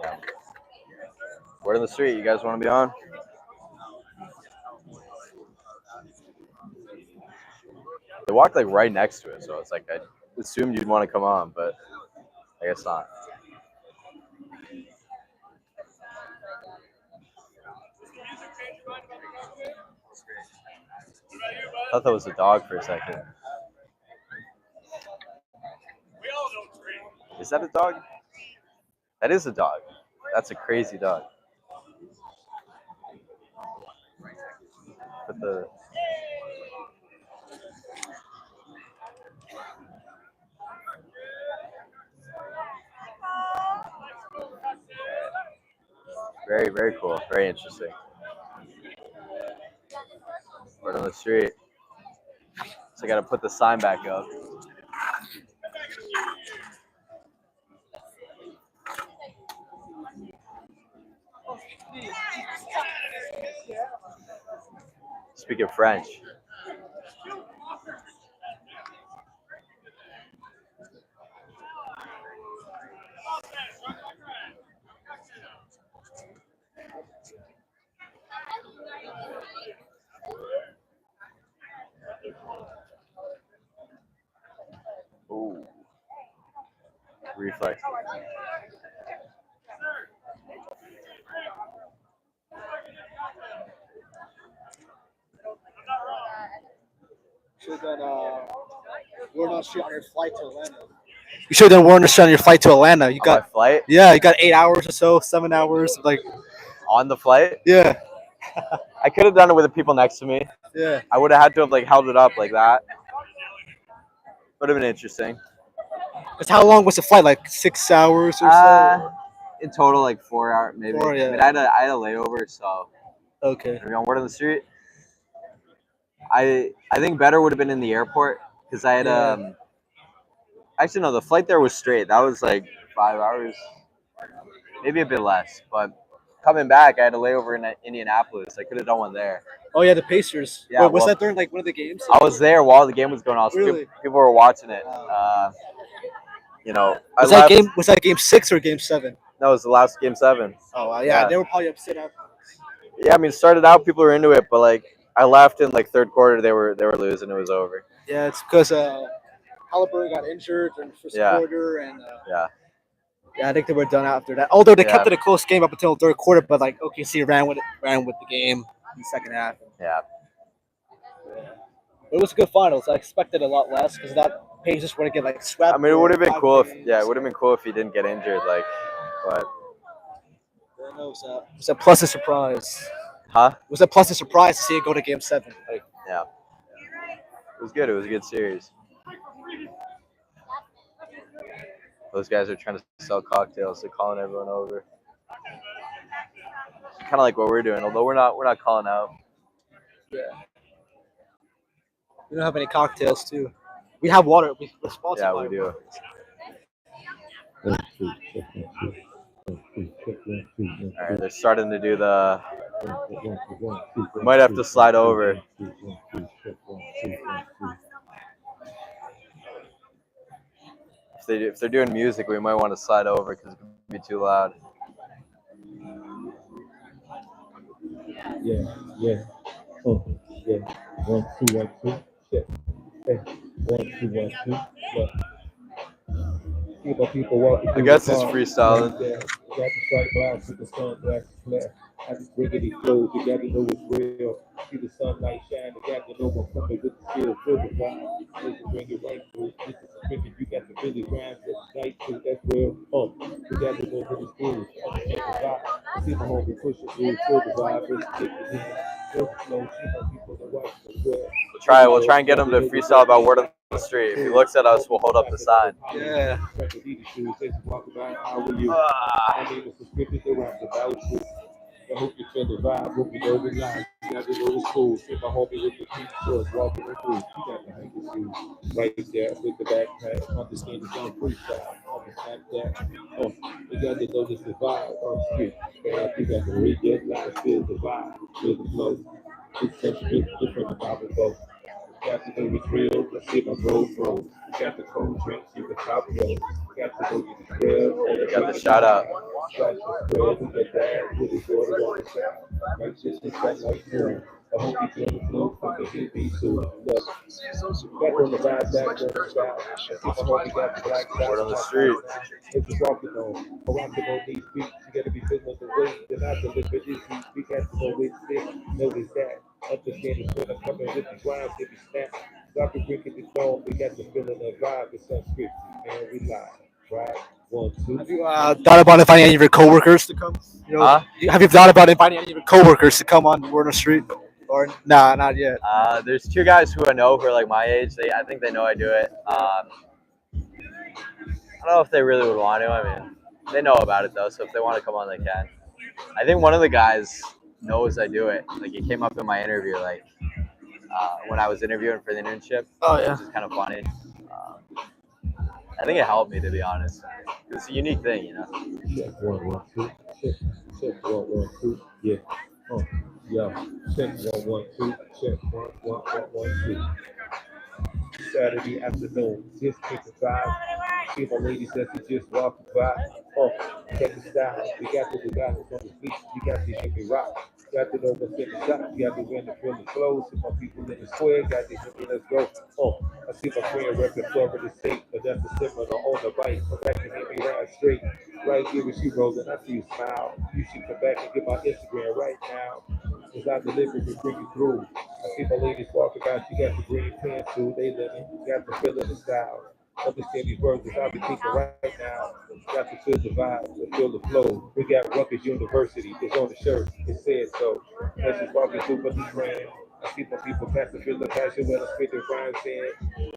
Yeah. Word on the street. You guys want to be on? They walked like right next to it, so it's like I assumed you'd want to come on, but I guess not. I thought that was a dog for a second. Is that a dog? That is a dog. That's a crazy dog. Put the very, very cool. Very interesting. Word on the street. So I gotta put the sign back up. Speaking French. Ooh. Reflex. Should have done Warren on Street on your flight to Atlanta. You should have done Warren on Street on your flight to Atlanta. You On my got flight? you got 8 hours or so, 7 hours. Like On the flight? yeah, I could have done it with the people next to me. yeah. I would have had to have like held it up like that. Would have been interesting. Cause how long was the flight? Like 6 hours or so. In total, like 4 hours, maybe. 4, yeah. I mean, I had a layover, so Okay. I mean, on Word on the Street. I think better would have been in the airport because I had Yeah. actually no, the flight there was straight. That was like 5 hours, maybe a bit less. But coming back, I had a layover in Indianapolis. I could have done one there. Oh yeah, the Pacers. Yeah, Wait, was well- that during like one of the games? I was there while the game was going on. So Really? people were watching it. Wow. You know, Was I that left. game? Was that game 6 or game 7? That was the last game 7. Oh wow, yeah, Yeah. they were probably upset after. Yeah, I mean, it started out people were into it, but like I left in like third quarter, they were losing. It was over. Yeah, it's because Halliburton got injured in the first Yeah. quarter, and Yeah. yeah, I think they were done after that. Although they kept Yeah. it a close game up until the third quarter, but like OKC ran with the game in the second half. Yeah. But it was a good finals. I expected a lot less because that Pacers would have get like swept. I mean, it would have been 5 cool if games. it would have been cool if he didn't get injured. Like, but It was a pleasant surprise. huh? It was a pleasant surprise to see it go to game 7. Like, Yeah. It was good. It was a good series. Those guys are trying to sell cocktails. They're calling everyone over. Kind of like what we're doing, although we're not calling out. we don't have any cocktails too. We have water. We're sponsored Yeah, by we do. All right, they're starting to do the. We might have to slide over. If they're doing music, we might want to slide over because it could be too loud. Yeah, yeah. Oh, yeah. 1, 2, 1, 2. Check. Hey, 1, 2, 1, 2. Look. People walking I through guess the it's park. freestyling. Yeah. Got the striped blouse with the sunglasses flare. I just riggedy flows, you got to know it's real. See the sunlight shine, you got to know I'm coming with the skill. Feel the vibe, they can bring it right through. This is tricky, you got to really grind this night too, that's real. You got to go to the school, understand the vibe. See my homie pushing through, feel the vibe, really kick it in. Feel the flow, see my people that watch as well. We'll try and get him to freestyle about Word on the Street. If he looks at us, we'll hold up the sign. Yeah. I hope you feel the vibe, hope you know the line. You got to know it's cool. See my homie with the pink shorts walking the through. She got the hiking shoes right there with the backpack. Understand it's on freestyle. Understand that. You got to know this the vibe. Shit. You got to read that line, feel the vibe, feel the flow. It's something different about the flow. Got to know it's real. Let's see my road flow. Got the cold drinks, you can top it up. Got to know it's real. You got the shout out. Got the spread, we get that. With his daughter on the side. Like this is that like more. I hope you feel the flow. Fucking hit me too. Look. Back on the vibe, back on the side. I hope you got the black side. Word on the Street. If you're walking on these beats, you gotta be feeling the weight. Then I deliver this beat. We got to know it's sick. Notice that. Understand it's when I'm coming with the grind, give me snap. Dr. Rick at the dome, we got the feeling of vibe. It's unscripted, man. We live, right? 1, 2. Have you thought about inviting any of your coworkers to come? You know, Huh? have you thought about inviting any of your coworkers to come on Word on the Street? Or nah, not yet. There's 2 guys who I know who are like my age. I think they know I do it. I don't know if they really would want to. I mean, they know about it though, so if they want to come on, they can. I think one of the guys knows I do it. Like, it came up in my interview, like when I was interviewing for the internship. Oh yeah. Which is kind of funny. I think it helped me, to be honest. It's a unique thing, you know. Check 1, 1, 2. Check 1, 1, 2. Yeah. Yeah. Check 1, 1, 2. Check 1, 1, 1, 1, 2. Saturday afternoon, just kicking vibe. See my ladies that just walking by. Check the style. We got the guys on the beach. We got this shit rock. Got to know what's in the shop. Got to win the feel the flow. See my people in the square. Got to hit me. Let's go. I see my friend repping Florida State, but that's the similar on the bike. Come back and hit me right straight. Right here with you, Rosen. I see you smile. You should come back and get my Instagram right now. As I deliver to bring you through. I see my ladies walking by. She got the green pants too. They living. Got the feeling the style. Understand these words that I'll be thinking right now. Got to feel the vibe, to feel the flow. We got Rutgers University. It's on the shirt. It says so. Let's just walk through for the brand. I see my people pass the feel the passion when I spit the rhymes in.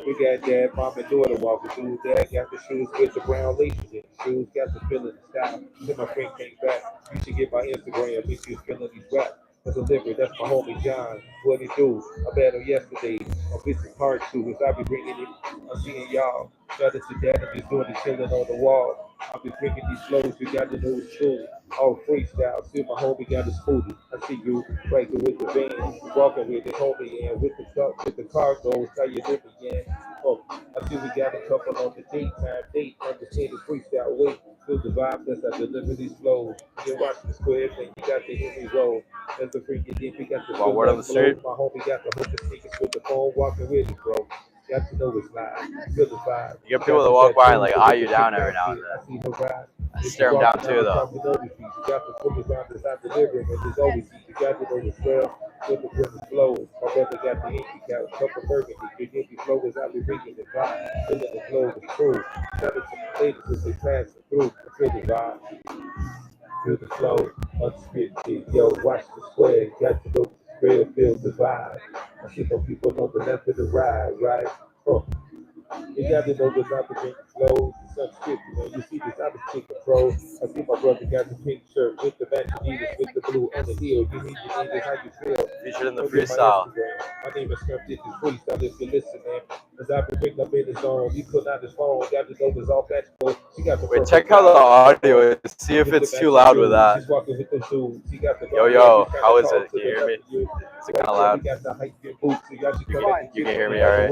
We got dad, mom, and daughter walking through. Dad got the shoes with the brown laces in. Shoes got the feeling the style. Then my friend came back. You should get my Instagram if you feeling these rap. That's a delivery. That's my homie John. What he do? I met him yesterday. My business hard too. Cause I be bringing it. I'm seeing y'all. Shout out to dad. I'm just doing the chilling on the wall. I'll be bringing these flows. You got to know it's true. All freestyle. See my homie got a smoothie. I see you right there with the van. Walking with the homie and with the truck, with the cargo. How you living, yeah? Oh, I see we got a couple on the daytime date. Understand the freestyle weight. Feel the vibe as I deliver these flows. You watch the square and you got to hear me roll. As the freaking deep, we got the Well, word on the street. My homie got the hook of sneakers with the phone. Walking with it, bro. Got to know it's live. Feel the vibe. You get people that walk by and like eye you down every now and then. I see the ride. I stare them down too, though. You got the fully round design delivering, and there's always you got to know the swell with the flows. My brother got the empty couch, couple burgundy. Your empty flow is out be reading the vibe. Feeling the flow is true. Shout out to the ladies as they pass it through. Feel the vibe. Feel the flow. Unscripted. Yo, watch the square. Got to know the square. Feel the vibe. I see some people on the left of the ride, right? You got to know the not to drink flows. It's unscripted, man. You see this, I'm a chicken pro. I see my brother got the pink shirt with the matching Adidas with the blue on the heel. You need it, how you feel. Featured in the Look at my freestyle. Instagram. My name is Scrum. This is freestyle. If you listen, man. As I been bringing up in his zone, he put out his phone. Got to know it's all magical. She got the Wait, check how the audio is. See if it's too loud with that. She's walking with the shoes. She got the Yo, how is it? Can you hear me? Is it kind of loud? You can hear me all right?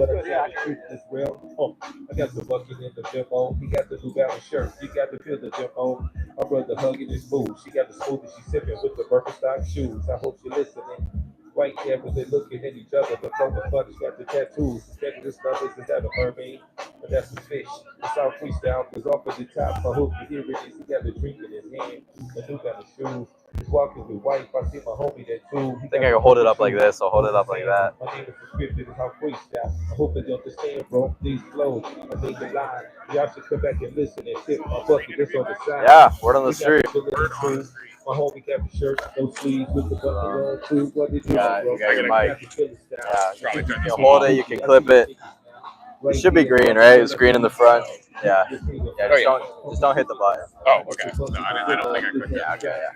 I got the bucket in the demo. He got the New Balance shirt. He got the feel the demo. My brother hugging his boo. She got the smoothie. She sipping with the Birkenstock shoes. I hope she listening. Right there, but they looking at each other. The phone the fun, got the tattoos. Checking this numbers, is that a mermaid? But that's a fish. It's our freestyle, because off at the top, I hope you hear it. He got the drink in his hand. The new got the shoes. He's walking with wife. I see my homie that too. I think I can hold it up like this. I'll hold it up like that. My name is Prescriptive. It's our freestyle. I hope that you understand, bro. These flows, I think the line. Y'all should come back and listen and tip my bucket. This on the side. Yeah, word on the street. My homie got the shirt, no sleeves with the button on too. What did you Yeah, bro? you got your mic. Yeah, You can hold it, you can clip it. It should be green, right? It's green in the front. Yeah. Yeah, just don't hit the button. Oh, okay. No, I don't think I could. Yeah, okay, yeah.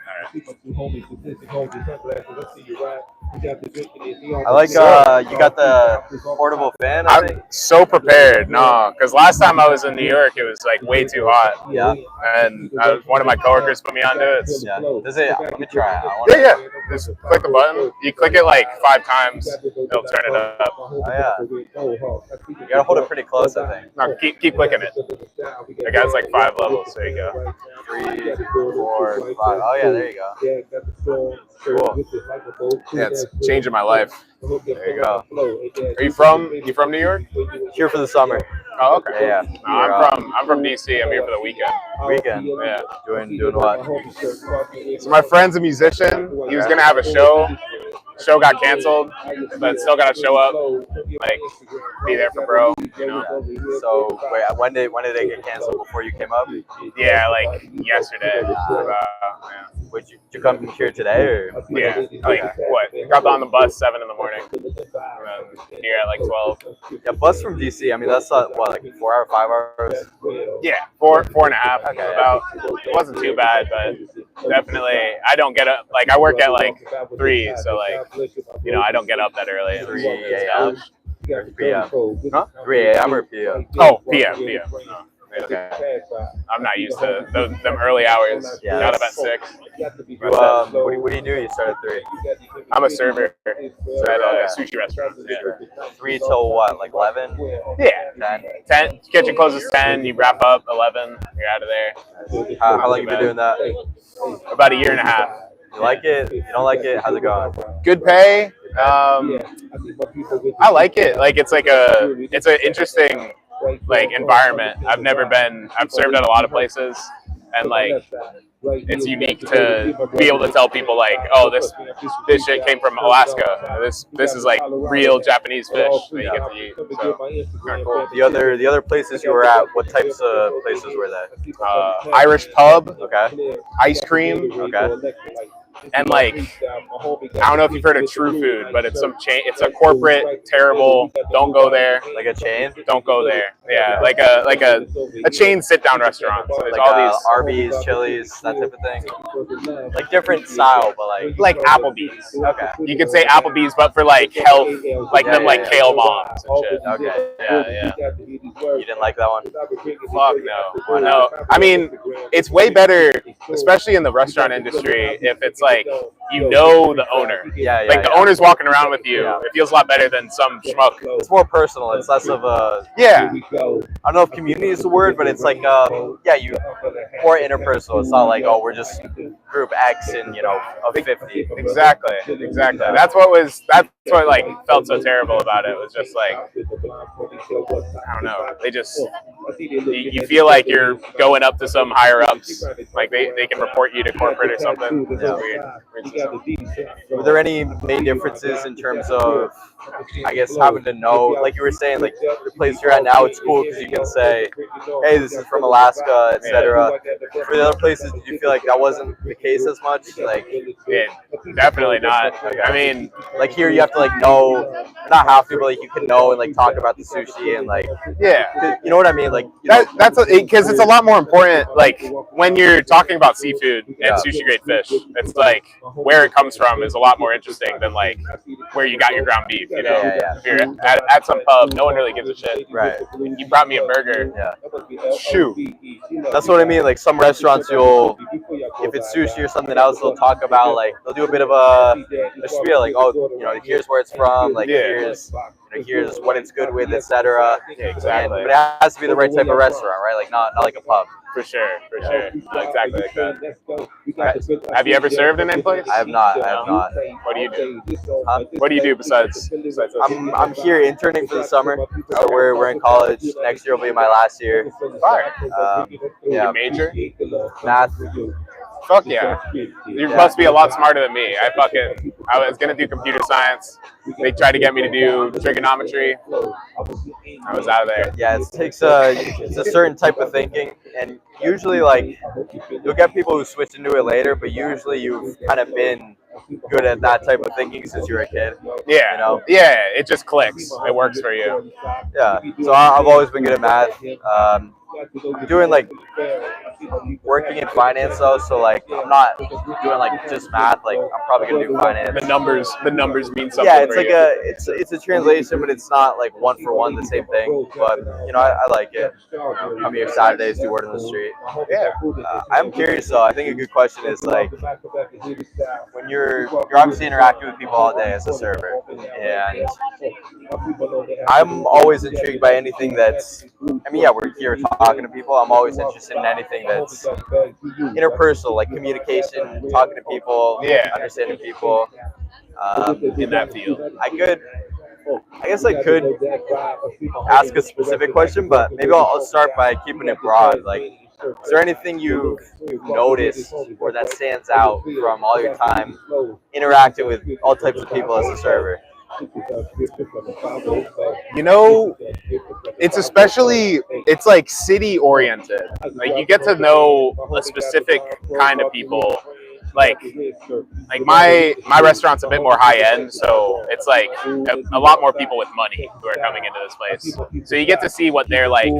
I like you got the portable fan, I think. I'm so prepared. No, because last time I was in New York, it was like way too hot. Yeah. And one of my coworkers put me onto it. Yeah. Does it? Let me try it. I Yeah, yeah. Just click the button. You click it like 5 times, it'll turn it up. Oh yeah. You gotta hold it pretty close, I think. No, keep clicking it. It got like 5 levels. There you go. 3, 4, 5. Oh yeah, there you go. Cool. Yeah, it's changing my life. There you go. Are you from New York? Here for the summer. Oh, okay. Yeah. No, I'm from DC. I'm here for the weekend. Weekend. Yeah. Doing what? So my friend's a musician. He was gonna have a show. Show got canceled, but still gotta show up, like be there for bro. You know? So wait, when did they get canceled? Before you came up? Yeah, like yesterday. Would you come here today or? Yeah, like what? Got on the bus 7 in the morning, and then here at like 12. Yeah, bus from DC. I mean, that's what, like 4 hours, 5 hours. Yeah, 4.5. Okay. About. It wasn't too bad, but definitely I don't get up. Like I work at like 3, so like I don't get up that early. 3 a.m. 3 p.m. Huh? 3 a.m. or p.m. Oh, p.m. No. Okay. I'm not used to them early hours. Yeah, Got up at 6. What do you do? You start at 3. I'm a server at a sushi restaurant. Yeah. 3 till what? Like 11? Yeah. 10. Kitchen closes 10. You wrap up 11. You're out of there. How long you been doing that? About 1.5 years. You like it? You don't like it? How's it going? Good pay. I like it. Like it's an interesting like environment. I've served at a lot of places, and like it's unique to be able to tell people like, oh, this shit came from Alaska. This is like real Japanese fish that you get to eat. So kind of cool. The other places you were at, what types of places were they? Irish pub. Okay. Ice cream. Okay. and like I don't know if you've heard of True Food, but it's some chain. It's a corporate terrible. Don't go there. Like a chain, Don't go there. Yeah, like a chain sit down restaurant. So there's like all these Arby's, Chili's, that type of thing. Like different style, but like Applebee's. okay. You could say Applebee's, but for like health, like Yeah, them yeah, like yeah. kale bombs and shit. Okay. Yeah. You didn't like that one? Fuck no. No. I mean, it's way better, especially in the restaurant industry, if it's like you know the owner. Yeah, yeah. Like the yeah. owner's walking around with you. Yeah. It feels a lot better than some schmuck. It's more personal. It's less of a. Yeah. I don't know if community is the word, but it's like yeah, you more interpersonal. It's not like, oh, we're just group X and of 50. Exactly. That's what like felt so terrible about it. It was just like I don't know. They just you feel like you're going up to some higher ups, like they can report you to corporate or something. It's Yeah. weird system. Were there any main differences in terms of, I guess, having to know, like you were saying, like the place you're at now, it's cool because you can say, hey, this is from Alaska, etc. For the other places, did you feel like that wasn't the case as much? Like, Yeah, definitely not. I mean, like here, you have to like know, not have to, but like you can know and like talk about the sushi and like, yeah. you know what I mean? Like, That's because it's a lot more important. Like when you're talking about seafood and Yeah. sushi grade fish, it's like where it comes from is a lot more interesting than like where you got your ground beef. You know, Yeah. if you're at some pub, no one really gives a shit. Right. You brought me a burger. Yeah. Shoot. That's what I mean. Like some restaurants, if it's sushi or something else, they'll talk about like they'll do a bit of a spiel, like, oh, here's where it's from, like Yeah. here's what it's good with, etc. Yeah, exactly. But it has to be the right type of restaurant, right? Like not like a pub. For sure. Not exactly like that. Have you ever served in any place? I have not. What do you do? Huh? What do you do besides I'm here interning for the summer. So we're in college. Next year will be my last year. Fire. Yeah, Your major? math. Fuck yeah. You must be a lot smarter than me. I was gonna do computer science. They tried to get me to do trigonometry. I was out of there. Yeah, it takes it's a certain type of thinking, and usually like you'll get people who switch into it later, but usually you've kind of been good at that type of thinking since you were a kid. Yeah. Yeah, it just clicks. It works for you. Yeah, so I've always been good at math. Doing like working in finance though, so like I'm not doing like just math. Like I'm probably gonna do finance. The numbers mean something. Yeah, it's for like you. it's a translation, but it's not like one for one the same thing. But I like it. Come here Saturdays, do word on the street. Yeah. I'm curious though. I think a good question is like when you're obviously interacting with people all day as a server, and I'm always intrigued by anything that's. I mean, yeah, we're here talking to people. I'm always interested in anything that's interpersonal, like communication, talking to people, understanding people. In that field. I guess I could ask a specific question, but maybe I'll start by keeping it broad. Like, is there anything you've noticed or that stands out from all your time interacting with all types of people as a server? It's like city oriented. Like you get to know a specific kind of people. Like my restaurant's a bit more high end, so it's like a lot more people with money who are coming into this place. So you get to see what they're like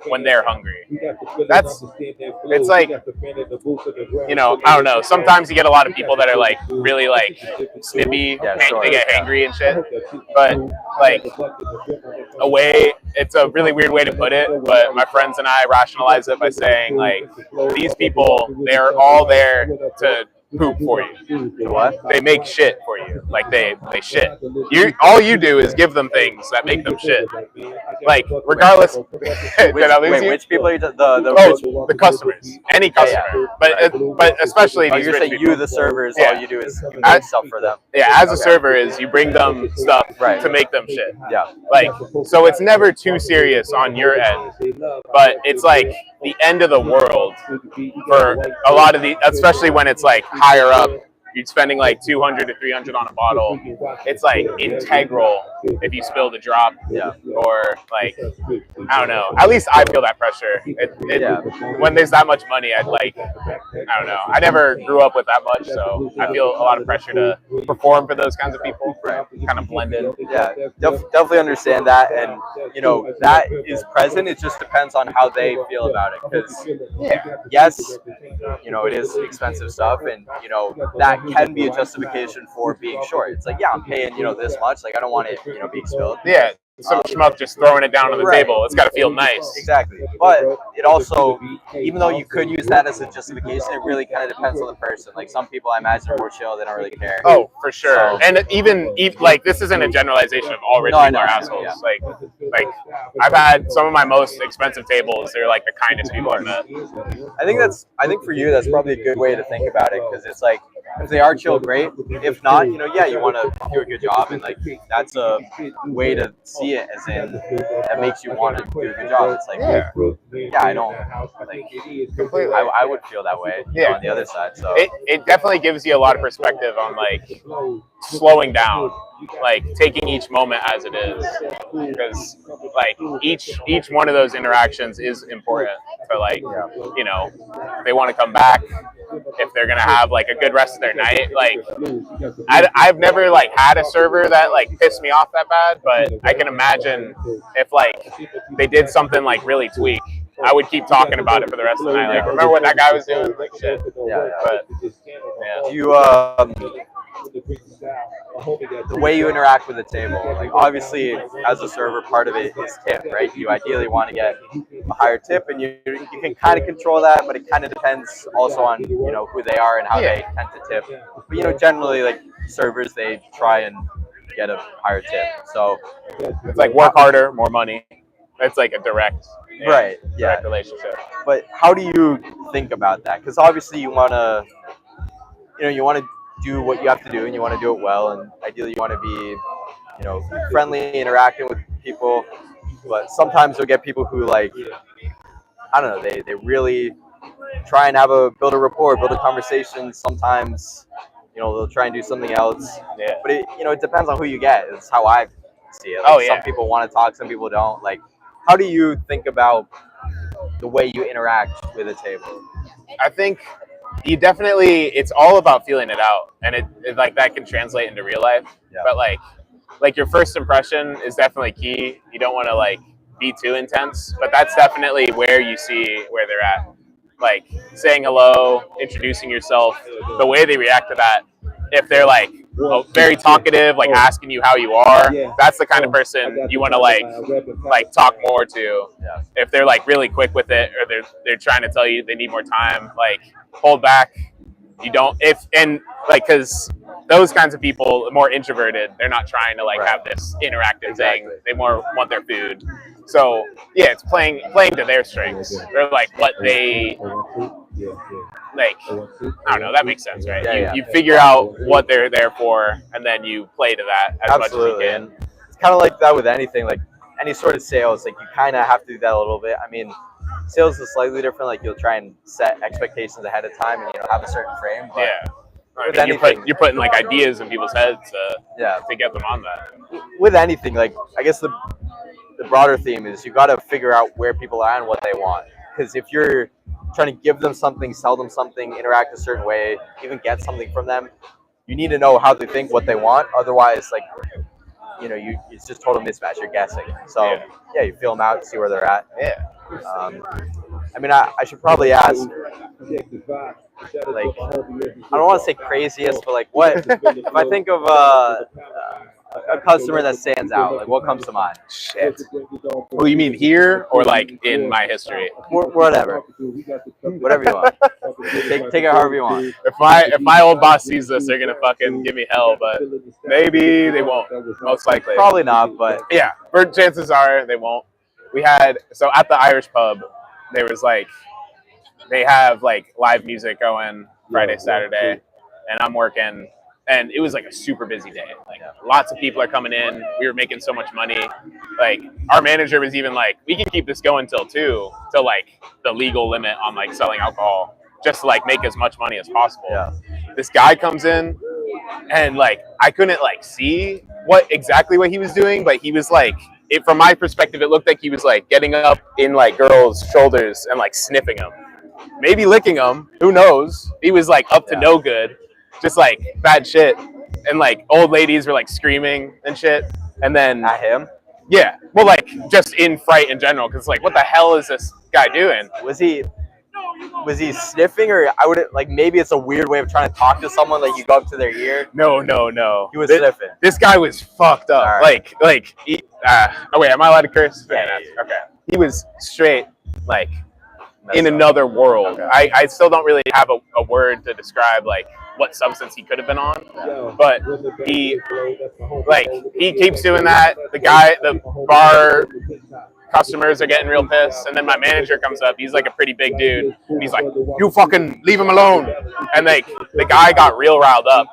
when they're hungry. It's like, I don't know. Sometimes you get a lot of people that are like really like snippy, they get hangry and shit. But like it's a really weird way to put it, but my friends and I rationalize it by saying like these people, they're all there to poop for you. What? They make shit for you. Like they shit. All you do is give them things that make them shit. Like regardless. Did I lose you? Which people are you The customers. Any customer. But especially these you're rich saying people. you, the servers, Yeah. all you do is you make stuff for them. Yeah, as a server is you bring them stuff to make them shit. Yeah. Like, so it's never too serious on your end, but it's like the end of the world for a lot of especially when it's like higher up. You're spending like $200 to $300 on a bottle. It's like integral if you spill the drop, Yeah. or like, I don't know. At least I feel that pressure. Yeah. When there's that much money, I'd like, I don't know. I never grew up with that much, so I feel a lot of pressure to perform for those kinds of people. Kind of blend in. Yeah, definitely understand that, and you know that is present. It just depends on how they feel about it. Because yes, you know it is expensive stuff, and you know that can be a justification for being short. It's like, yeah, I'm paying this much. Like I don't want it being spilled. Yeah. Some schmuck just throwing it down on the Right. table. It's got to feel nice. Exactly. But it also, even though you could use that as a justification, it really kind of depends on the person. Like some people, I imagine, are more chill. They don't really care. Oh, for sure. So- And even like this isn't a generalization of all rich No, I people are know. assholes. Yeah. Like I've had some of my most expensive tables. They're like the kindest people I've met. I think for you, that's probably a good way to think about it, because it's like, if they are chill, great. If not, you want to do a good job, and like that's a way to see it, as in that makes you want to do a good job. It's like, I don't like. Completely. I would feel that way. Yeah. On the other side, so It definitely gives you a lot of perspective on like slowing down, like taking each moment as it is, because like each one of those interactions is important to like they want to come back, if they're gonna have like a good rest of their night. Like I've never like had a server that like pissed me off that bad, but I can imagine if like they did something like really tweak, I would keep talking about it for the rest of the night. Like, remember what that guy was doing? Like shit. yeah. But Do you the way you interact with the table, like obviously as a server, part of it is tip, right? You ideally want to get a higher tip, and you can kind of control that, but it kind of depends also on who they are and how they tend to tip. But generally, like servers, they try and get a higher tip. So it's like work harder, more money. It's like a direct direct relationship. But how do you think about that? Because obviously you want to do what you have to do, and you want to do it well, and ideally you want to be friendly, interacting with people. But sometimes you'll get people who, like, I don't know, they really try and build a rapport, build a conversation. Sometimes they'll try and do something else. But it depends on who you get. It's how I see it. Like, some people want to talk, some people don't. Like, how do you think about the way you interact with a table? I think you definitely, it's all about feeling it out, and it like that can translate into real life. Yeah. But like your first impression is definitely key. You don't want to like be too intense, but that's definitely where you see where they're at. Like saying hello, introducing yourself, the way they react to that. If they're like very talkative, like asking you how you are, that's the kind of person you want to like talk more to. Yeah. If they're like really quick with it, or they're trying to tell you they need more time, like hold back. You don't, because those kinds of people are more introverted. They're not trying to like have this interactive thing. They more want their food. So yeah, it's playing to their strengths. They're like what they like. I don't know. That makes sense, right? You figure out what they're there for, and then you play to that as much as you can. And it's kind of like that with anything, like any sort of sales. Like you kind of have to do that a little bit. I mean, sales is slightly different. Like you'll try and set expectations ahead of time, and have a certain frame. But I mean, you're putting like ideas in people's heads to get them on that. With anything, like I guess the broader theme is you got to figure out where people are and what they want. Because if you're trying to give them something, sell them something, interact a certain way, even get something from them, you need to know how they think, what they want. Otherwise, like it's just total mismatch. You're guessing. So you feel them out, see where they're at. Yeah. I mean, I should probably ask, like, I don't want to say craziest, but like, what if I think of a customer that stands out? Like, what comes to mind? Shit. Well, you mean here or like in my history? Whatever you want. Take it however you want. If my old boss sees this, they're gonna fucking give me hell, but maybe they won't. Most likely. Probably not, but yeah, but chances are they won't. We had, so at the Irish pub, there was like, they have like live music going Friday, Saturday, and I'm working, and it was like a super busy day. Like lots of people are coming in. We were making so much money. Like our manager was even like, we can keep this going till 2, till like the legal limit on like selling alcohol, just to like make as much money as possible. Yeah. This guy comes in, and like I couldn't like see exactly what he was doing, but he was like, from my perspective, it looked like he was like getting up in like girls' shoulders and like sniffing them, maybe licking them. Who knows? He was like up to no good, just like bad shit, and like old ladies were like screaming and shit, and then At him? yeah, well, like just in fright in general, because like what the hell is this guy doing? Was he sniffing, or I would like maybe it's a weird way of trying to talk to someone, like you go up to their ear? No. He was sniffing. This guy was fucked up. All right. Oh wait, am I allowed to curse? Yeah. Okay. He was straight like in Messed up. another world. Okay. I still don't really have a word to describe like what substance he could have been on, but he keeps doing that. The bar customers are getting real pissed, and then my manager comes up. He's like a pretty big dude, and he's like, "You fucking leave him alone!" And like the guy got real riled up.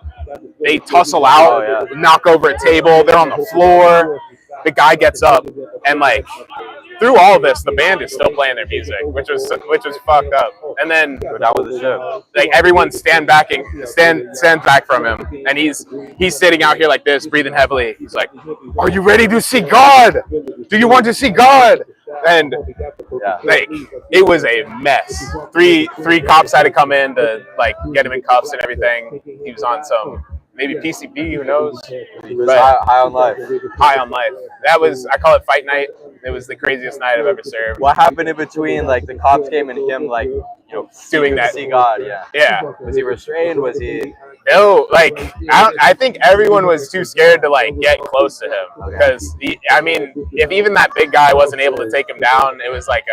They tussle out, knock over a table. They're on the floor. The guy gets up, and like through all of this, the band is still playing their music, which was fucked up. And then That was the show. like everyone stand back from him, and he's sitting out here like this, breathing heavily. He's like, "Are you ready to see God? Do you want to see God?" And Yeah. like it was a mess. Three cops had to come in to like get him in cuffs and everything. He was on some maybe PCP, who knows? He was But- high on life. High on life. That was, I call it fight night. It was the craziest night I've ever served. What happened in between, like the cops came and him, like Doing seeking to that. see God? Yeah. Yeah. Was he restrained? Was he? No, like I think everyone was too scared to like get close to him, because I mean, if even that big guy wasn't able to take him down, it was like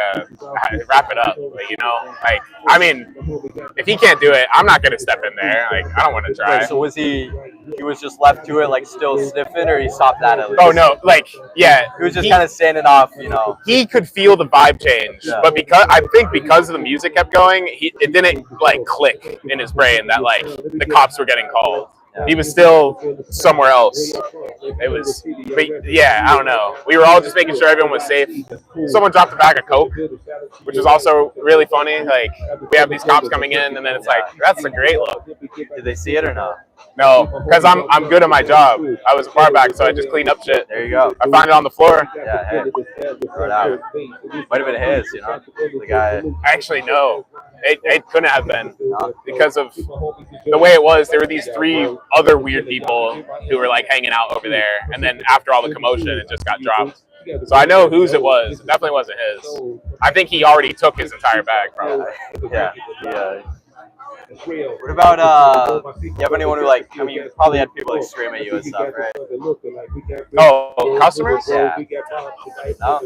wrap it up, you know. Like I mean, if he can't do it, I'm not gonna step in there. Like I don't want to try. Wait, so was he? He was just left to it, like still sniffing, or he stopped that at least? Oh no, like yeah, He was just kind of standing off, you know. he could feel the vibe change, Yeah. but because the music kept going, it didn't like click in his brain that like the cops were getting called. Yeah. He was still somewhere else. It was, but yeah, I don't know. We were all just making sure everyone was safe. Someone dropped a bag of coke, which is also really funny. Like we have these cops coming in, and then it's like, that's a great look. Did they see it or not? No, because I'm good at my job. I was a bar back, so I just cleaned up shit. There you go. I found it on the floor. Yeah, hey, throw it out. Might have been his, you know, the guy. Actually, no, it couldn't have been, because of the way it was. There were these three other weird people who were like hanging out over there, and then after all the commotion, it just got dropped. So I know whose it was. It definitely wasn't his. I think he already took his entire bag, probably. Yeah. What about you have anyone who like? I mean, you probably had people like scream at you and stuff, right? Oh, customers? Yeah. No?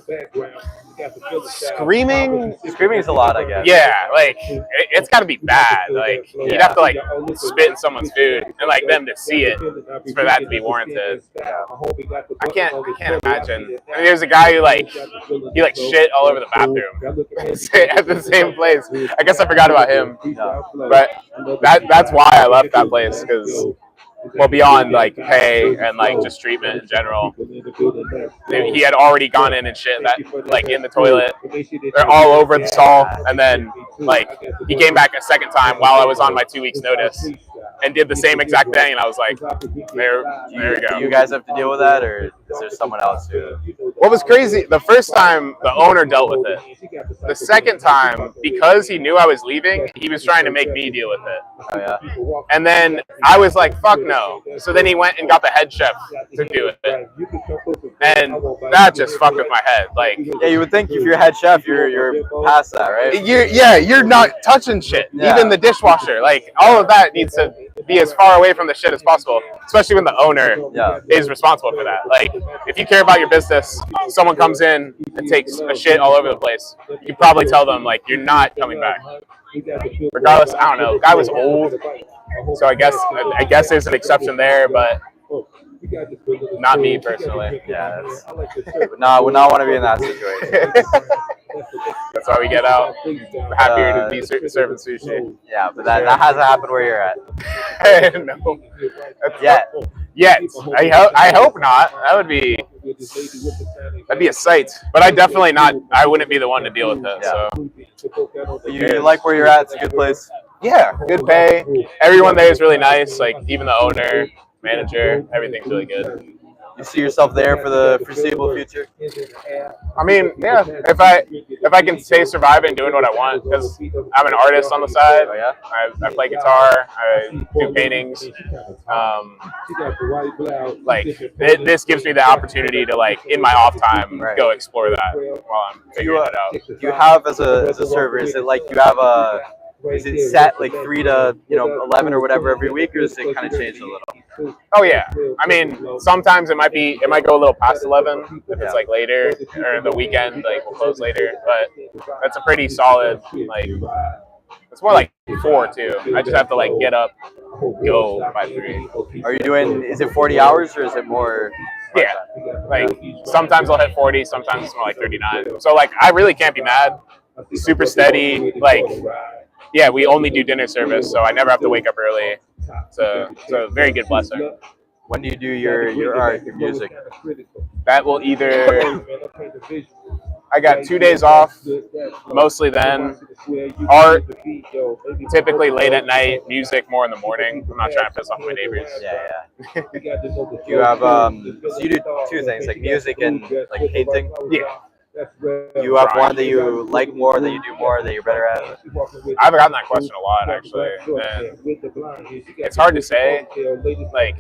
Screaming? Screaming is a lot, I guess. Yeah, like it's got to be bad. Like you'd have to like spit in someone's food and like them to see it for that to be warranted. I can't imagine. I mean, there's a guy who like he like shit all over the bathroom at the same place. I guess I forgot about him, but that's why I left that place, because well, beyond like pay and like just treatment in general, he had already gone in and shit that like in the toilet. They're all over the stall, and then like he came back a second time while I was on my 2 weeks notice and did the same exact thing, and I was like, there we go. Do you guys have to deal with that, or is there someone else who? What was crazy, the first time the owner dealt with it. The second time, because he knew I was leaving, he was trying to make me deal with it. Oh yeah. And then I was like, fuck no. So then he went and got the head chef to do it. And that just fucked with my head. Like, Yeah, you would think if you're head chef, you're past that, right? you're not touching shit. Yeah. Even the dishwasher. Like, all of that needs to be as far away from the shit as possible, especially when the owner Yeah. is responsible for that. Like, if you care about your business, someone comes in and takes a shit all over the place, you probably tell them, like, you're not coming back. Regardless, I don't know. Guy was old, so I guess there's an exception there, but not me personally. Yeah, would not want to be in that situation. That's why we get out. I'm happier to be serving sushi. Yeah, but that hasn't happened where you're at. No. Yet. Yet. I hope not. That'd be a sight. But I wouldn't be the one to deal with it. Yeah. So You like where you're at? It's a good place. Yeah, good pay. Everyone there is really nice. Like even the owner, manager, everything's really good. You see yourself there for the foreseeable future? I mean, yeah. If I can stay surviving doing what I want, because I'm an artist on the side. Oh yeah. I play guitar. I do paintings. This gives me the opportunity to like in my off time go explore that while I'm figuring it out. Do you have as a server? Is it like you have a? Is it set like 3 to 11 or whatever every week, or does it kind of change a little? Oh yeah. I mean, sometimes it might go a little past 11 if it's like later or the weekend, like we'll close later. But that's a pretty solid like. It's more like 4 too. I just have to like get up, go by 3. Are you doing? Is it 40 hours or is it more? Yeah. Like sometimes I'll hit 40, sometimes it's more like 39. So like I really can't be mad. Super steady. Like yeah, we only do dinner service, so I never have to wake up early. It's a very good blessing. When do you do your art, your music? That will either. I got 2 days off, mostly then. Art, typically late at night. Music more in the morning. I'm not trying to piss off my neighbors. Yeah. You have so you do 2 things, like music and like painting. Yeah. You have one that you like more, that you do more, that you're better at? I've gotten that question a lot, actually. And it's hard to say. Like,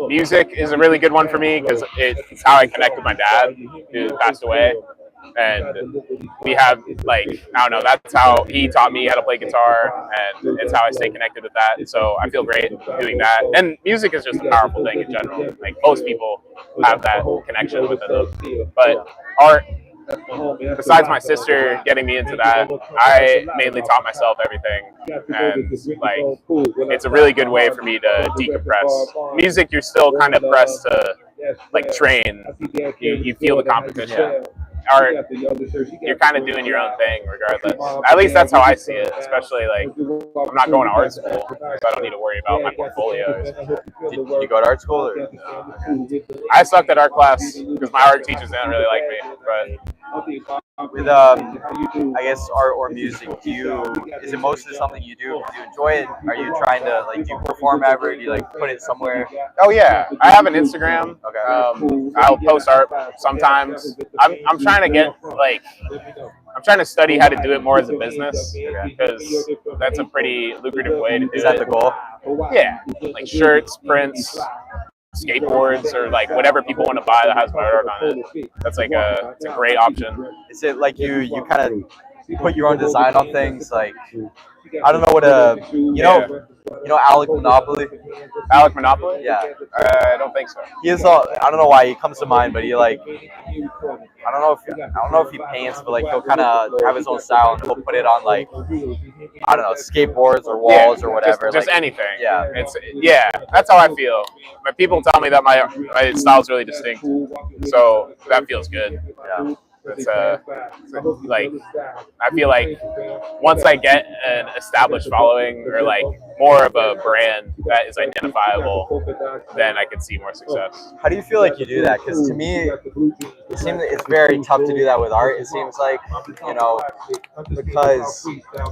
music is a really good one for me because it's how I connect with my dad, who passed away. And we have, like, I don't know, that's how he taught me how to play guitar, and it's how I stay connected with that. So I feel great doing that. And music is just a powerful thing in general. Like, most people have that connection within them. But art, besides my sister getting me into that, I mainly taught myself everything. And, like, it's a really good way for me to decompress. Music, you're still kind of pressed to, like, train. You feel the competition. Art, you're kind of doing your own thing regardless. At least that's how I see it, especially like I'm not going to art school, so I don't need to worry about my portfolios. Did you go to art school? Or? I sucked at art class because my art teachers didn't really like me. But with I guess art or music, is it mostly something you do? Do you enjoy it? Are you trying to like do you perform ever? Do you like put it somewhere? Oh yeah, I have an Instagram. Okay. I'll post art sometimes. I'm trying to get like I'm trying to study how to do it more as a business because that's a pretty lucrative way to do it. Is that the goal? Yeah, like shirts, prints, skateboards, or like whatever people want to buy that has my art on it. That's like it's a great option. Is it like you kind of put your own design on things? Like I don't know what you know Alec Monopoly. Alec Monopoly? Yeah. I don't think so. He is I don't know why he comes to mind, but he like I don't know if he paints, but like he'll kind of have his own style and he'll put it on like I don't know skateboards or walls or whatever. Just like, anything. Yeah. That's how I feel. But people tell me that my style's really distinct, so that feels good. Yeah. It's like I feel like once I get an established following or like more of a brand that is identifiable, then I can see more success. How do you feel like you do that? Because to me, it seems it's very tough to do that with art. It seems like because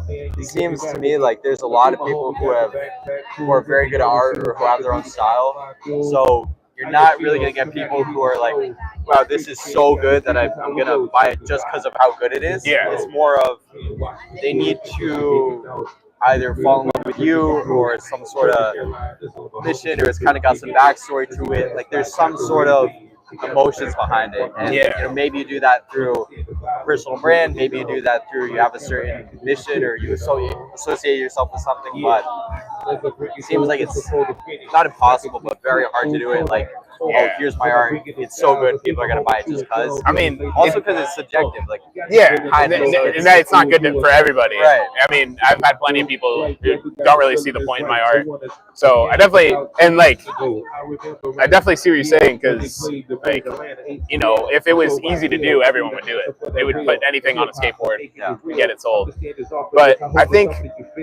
it seems to me like there's a lot of people who are very good at art or who have their own style. So you're not really going to get people who are like, wow, this is so good that I'm going to buy it just because of how good it is. Yeah. It's more of they need to either fall in love with you or some sort of mission, or it's kind of got some backstory to it. Like there's some sort of emotions behind it. And maybe you do that through a personal brand. Maybe you do that through you have a certain mission or you associate yourself with something. But it seems like it's not impossible, but very hard to do it. Like, oh, here's my art. It's so good. People are gonna buy it just because. I mean, also because it's subjective. Like, and it's not good for everybody. Right. I mean, I've had plenty of people who don't really see the point in my art. So I definitely see what you're saying because, like, if it was easy to do, everyone would do it. They would put anything on a skateboard and get it sold. But I think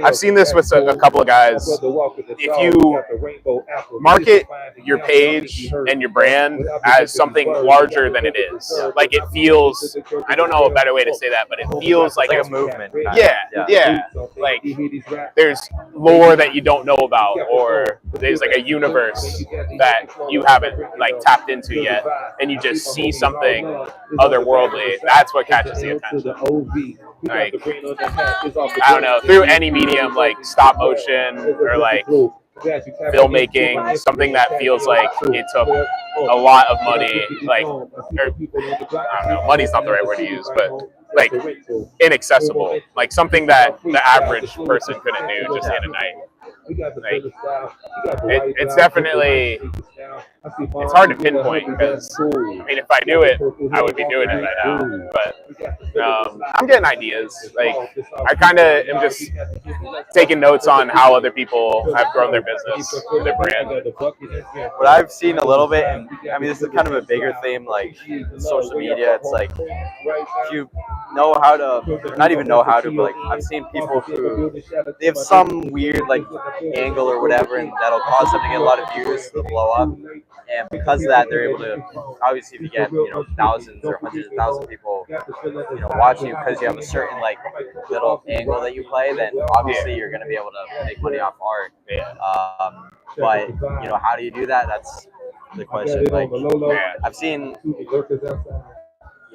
I've seen this with a couple of guys. If you market your page and your brand as something larger than it is. Like it feels, I don't know a better way to say that, but it feels like It's like it's a movement. yeah. Like there's lore that you don't know about, or there's like a universe that you haven't like tapped into yet, and you just see something otherworldly. That's what catches the attention. Like, I don't know, through any medium, like stop motion or like filmmaking, something that feels like it took a lot of money, like, or, I don't know, money's not the right word to use, but like inaccessible, like something that the average person couldn't do just in a night. Like, it's definitely, it's hard to pinpoint because, I mean, if I knew it, I would be doing it right now. But I'm getting ideas. Like, I kind of am just taking notes on how other people have grown their business, their brand. What I've seen a little bit, and I mean, this is kind of a bigger theme, like social media. It's like if you know how to, not even know how to, but like I've seen people who they have some weird like angle or whatever, and that'll cause them to get a lot of views, to blow up. And because of that, they're able to, obviously, if you get, thousands or hundreds of thousands of people, watching you because you have a certain, like, little angle that you play, then obviously you're going to be able to make money off art. But, how do you do that? That's the question. Like, I've seen,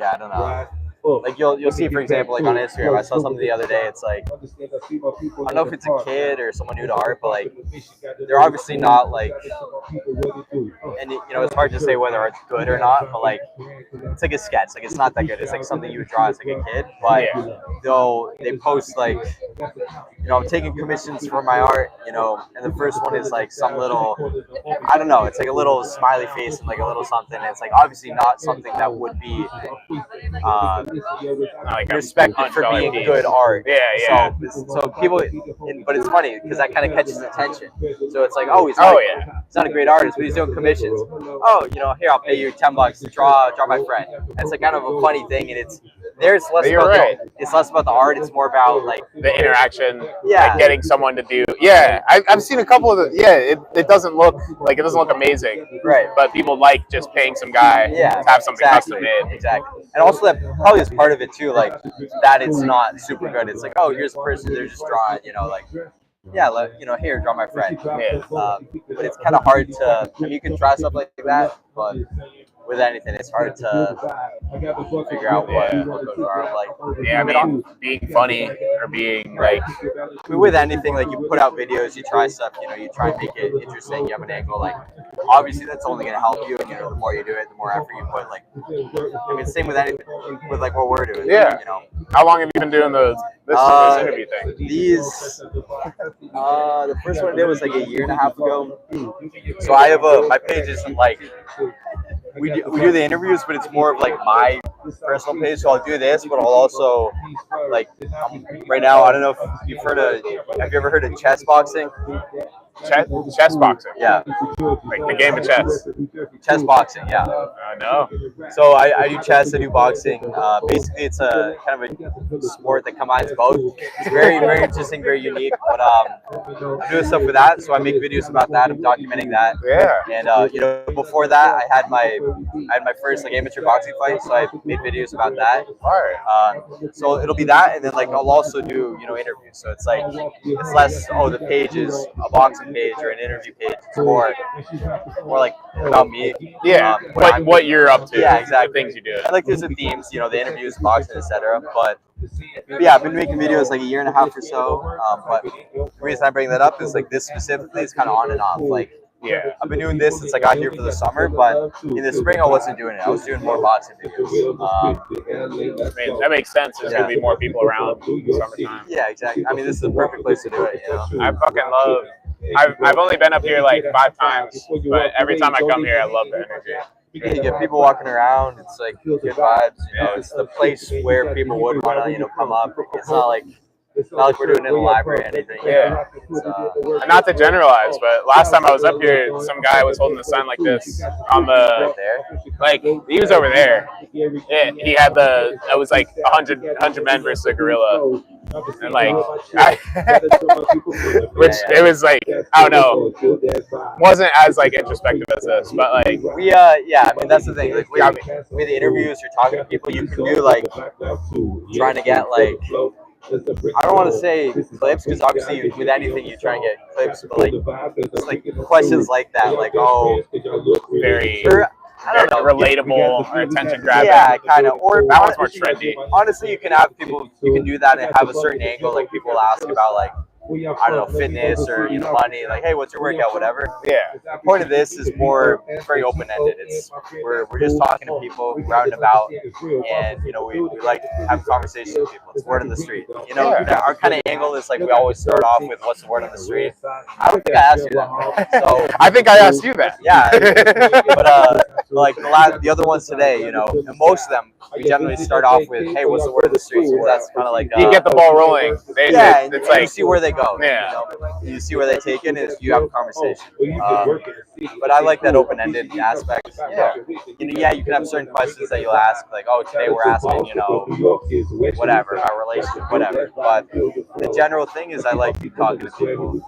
I don't know. Like you'll see, for example, like on Instagram, I saw something the other day. It's like, I don't know if it's a kid or someone new to art, but like they're obviously not like, and it's hard to say whether art's good or not, but like it's like a sketch, like it's not that good. It's like something you would draw as like a kid, but they post like, I'm taking commissions for my art, and the first one is like some little, I don't know, it's like a little smiley face and like a little something. And it's like obviously not something that would be like respected for being good art. So people, but it's funny because that kind of catches attention. So it's like, oh, he's not a great artist, but he's doing commissions. Oh, here, I'll pay you $10 to draw my friend. It's like kind of a funny thing, and it's less about the art. It's more about like the interaction, like getting someone to do. I've seen a couple of the. It doesn't look amazing, right? But people like just paying some guy to have something custom made. Exactly, and also that probably is part of it too. Like that, it's not super good. It's like, oh, here's a person, they're just drawing. Like. Here, draw my friend. But it's kind of hard to. I mean, you can try stuff like that, but with anything, it's hard to figure out what those are like. I mean, being funny or being like. I mean, with anything, like you put out videos, you try stuff. You try and make it interesting. You have an angle. Like, obviously, that's only going to help you. And the more you do it, the more effort you put. Like, I mean, same with anything. With like what we're doing. How long have you been doing this interview thing? The first one I did was like a year and a half ago. So I have my page isn't like, we do the interviews, but it's more of like my personal page. So I'll do this, but I'll also like, right now, I don't know if you've have you ever heard of chess boxing? Chess boxing? Yeah. Like the game of chess? Chess boxing, yeah. No. So I do chess, I do boxing. Basically, it's a kind of a sport that combines both. It's very, very interesting, very unique. But I'm doing stuff with that, so I make videos about that. I'm documenting that. And before that, I had my first like amateur boxing fight, so I made videos about that. So it'll be that, and then like I'll also do interviews. So it's like it's less the page is a boxing page or an interview page. It's more like about me. What you're up to. Yeah, exactly. The things you do. I like there's the themes, the interviews, boxing, etc. But I've been making videos like a year and a half or so. But the reason I bring that up is like this specifically is kind of on and off. Like I've been doing this since I got here for the summer, but in the spring I wasn't doing it. I was doing more boxing videos. That makes sense. There's gonna be more people around in the summertime. Yeah, exactly. I mean, this is the perfect place to do it. I fucking love. I've only been up here like 5 times, but every time I come here, I love the energy. You get people walking around. It's like good vibes. It's the place where people would want to come up. It's not like we're doing it in the library or anything. And not to generalize, but last time I was up here, some guy was holding a sign like this on the. Right there. Like he was over there. Yeah, he had it was like 100 men versus a gorilla, and like, which it was like, I don't know, wasn't as like introspective as this, but like, We yeah, I mean that's the thing. Like with the interviews, you're talking to people. You can do like trying to get like I don't want to say clips because obviously with anything you try and get clips, but like it's like questions like that, like very, or, I very don't know, relatable or attention grabbing. yeah, kind of. Or That one's more trendy. honestly, you can have people. You can do that and have a certain angle. Like people ask about like I don't know fitness or money. Like hey, what's your workout? Whatever. Yeah. The point of this is more very open ended. It's we're just talking to people round about, and you know we like to have conversations with people. It's word on the street. You know our kind of angle is like we always start off with what's the word on the street. I don't think I asked you that. So I think I asked you that. yeah, but like the other ones today, you know, and most of them we generally start off with hey, what's the word on the street? So that's kind of like You get the ball rolling. yeah, and It's you like, see where they go. Yeah. You see where they take it, and you have a conversation. But I like that open-ended aspect. Yeah, you know, yeah, you can have certain questions that you'll ask, like, oh, today we're asking, you know, whatever, our relationship, whatever. But the general thing is, I like talking to people.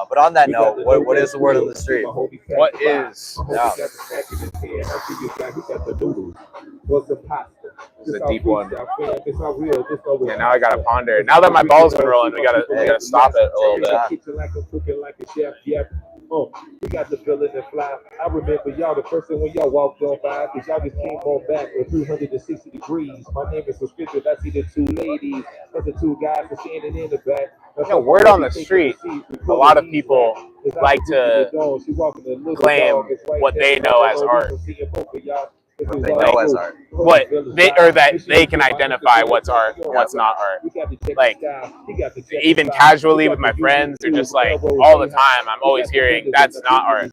But on that note, what is the word on the street? what is? Yeah. This is a deep one. Yeah, now I gotta ponder. Now that my ball's been rolling, we gotta stop it a little bit. We got the feeling and fly. I remember y'all the first thing when y'all walked on by, because y'all just came on back at 360 degrees. My name is Prescriptive. I see the two ladies, that's the two guys that's standing in the back. You know, word on the street, a lot of people like to claim what they know as art. What they know as art. What they or that they can identify what's art, what's not art. Like even casually with my friends, or just like all the time, I'm always hearing that's not art,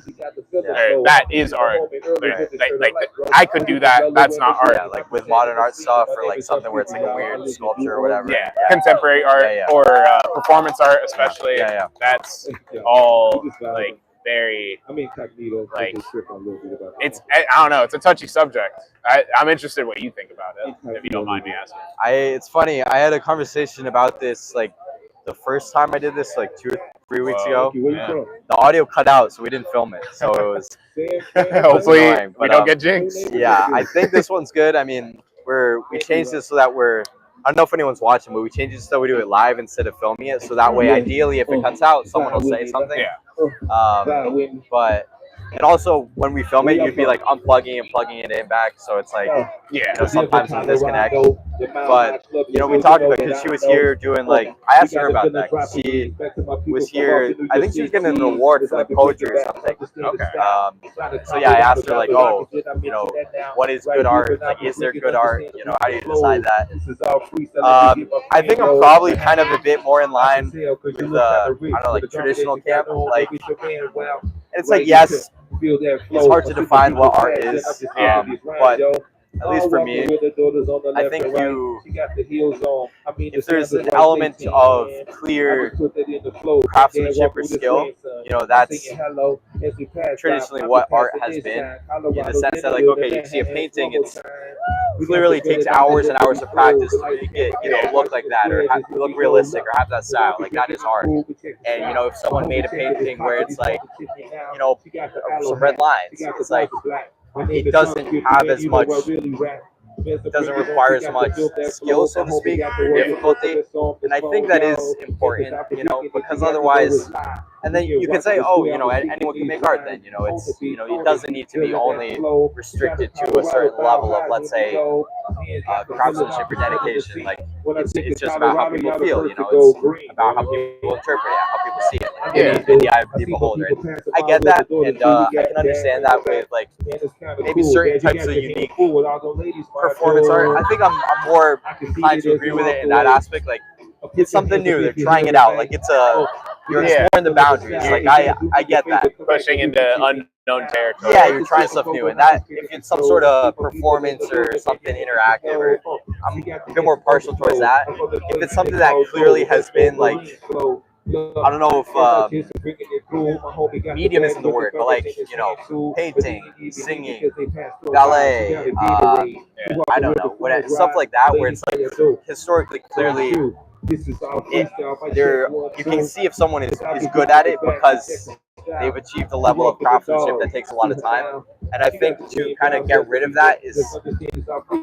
or that is art. Like I could do that. That's not art. Yeah, like with modern art stuff, or like something where it's like a weird sculpture or whatever. Yeah, contemporary art or performance art, especially. Yeah. That's all like very like it's I don't know, it's a touchy subject. I'm interested in what you think about it, if you don't mind me asking. It's funny, I had a conversation about this like the first time I did this like 2 or 3 weeks ago. Yeah. The audio cut out, so we didn't film it, so it was Hopefully annoying, we but, don't get jinxed. yeah, I think this one's good. I mean, we changed this so that I don't know if anyone's watching, but we changed it so we do it live instead of filming it, so that way ideally if it cuts out someone will say something. But and also when we film it, you'd be like unplugging and plugging it in back, so it's like Yeah. you know, sometimes it's disconnect. But you know, we talked about because she was here doing like I asked her about that. 'Cause she was here. I think she was getting an award for like poetry or something. Okay. So yeah, I asked her like, oh, you know, what is good art? Like, is there good art? You know, how do you decide that? I think I'm probably kind of a bit more in line with the I don't know, like traditional camp. Like, it's like yes, it's hard to define what art is, but at least for me, I think if there's an element of clear craftsmanship or skill, you know, that's traditionally what art has been, in the sense that like, okay, you see a painting, it's clearly takes hours and hours of practice to get, you know, look like that, or look realistic, or have that style. Like, that is art. And you know, if someone made a painting where it's like, you know, some red lines, it's like it doesn't have as much, it doesn't require as much skill, so to speak, or difficulty. And I think that is important, you know, because otherwise, and then you can say, oh, you know, anyone can make art then, you know, it's, you know, it doesn't need to be only restricted to a certain level of, let's say, craftsmanship or dedication. Like, it's just about how people feel, you know, it's about how people interpret it, how people see it, like, in the eye of the beholder. And I get that, and I can understand that with, like, maybe certain types of unique performance art. I think I'm more inclined to agree with it in that aspect. Like, it's something new. They're trying it out. Like, you're exploring the boundaries. Like, I get that. Pushing into unknown territory. Yeah, you're trying stuff new, and that if it's some sort of performance or something interactive, or I'm a bit more partial towards that. If it's something that clearly has been like, I don't know if medium isn't the word, but like, you know, painting, singing, ballet, I don't know, stuff like that, where it's like historically clearly you can see if someone is good at it because they've achieved a level of craftsmanship that takes a lot of time. And I think to kind of get rid of that is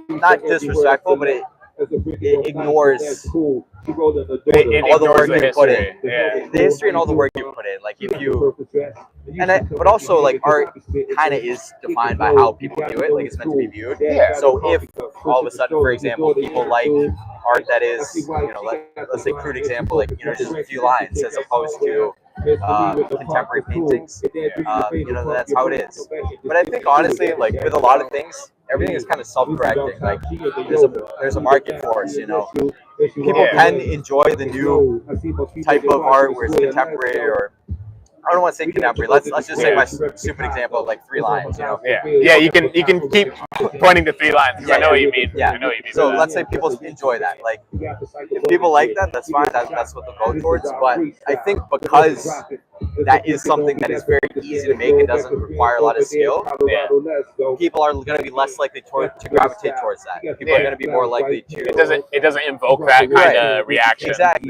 not disrespectful, but it ignores all the work you put in, the history and all the work you put in. Like if you, but also like art kind of is defined by how people view it. Like it's meant to be viewed. So if all of a sudden, for example, people like art that is, let's say crude example, like just a few lines as opposed to contemporary paintings, that's how it is. But I think honestly, like with a lot of things, everything is kind of self-correcting. Like there's a market for us, People can enjoy the new type of art where it's contemporary, or I don't want to say contemporary. Let's just say my stupid example of like 3 lines. Yeah. You can keep pointing to 3 lines. I know what you mean. Yeah. I know what you mean. So let's say people enjoy that. Like if people like that, that's fine. That's what they'll go towards. But I think because that is something that is very easy to make and doesn't require a lot of skill, people are going to be less likely to gravitate towards that. People are going to be more likely to. It doesn't invoke that kind of reaction that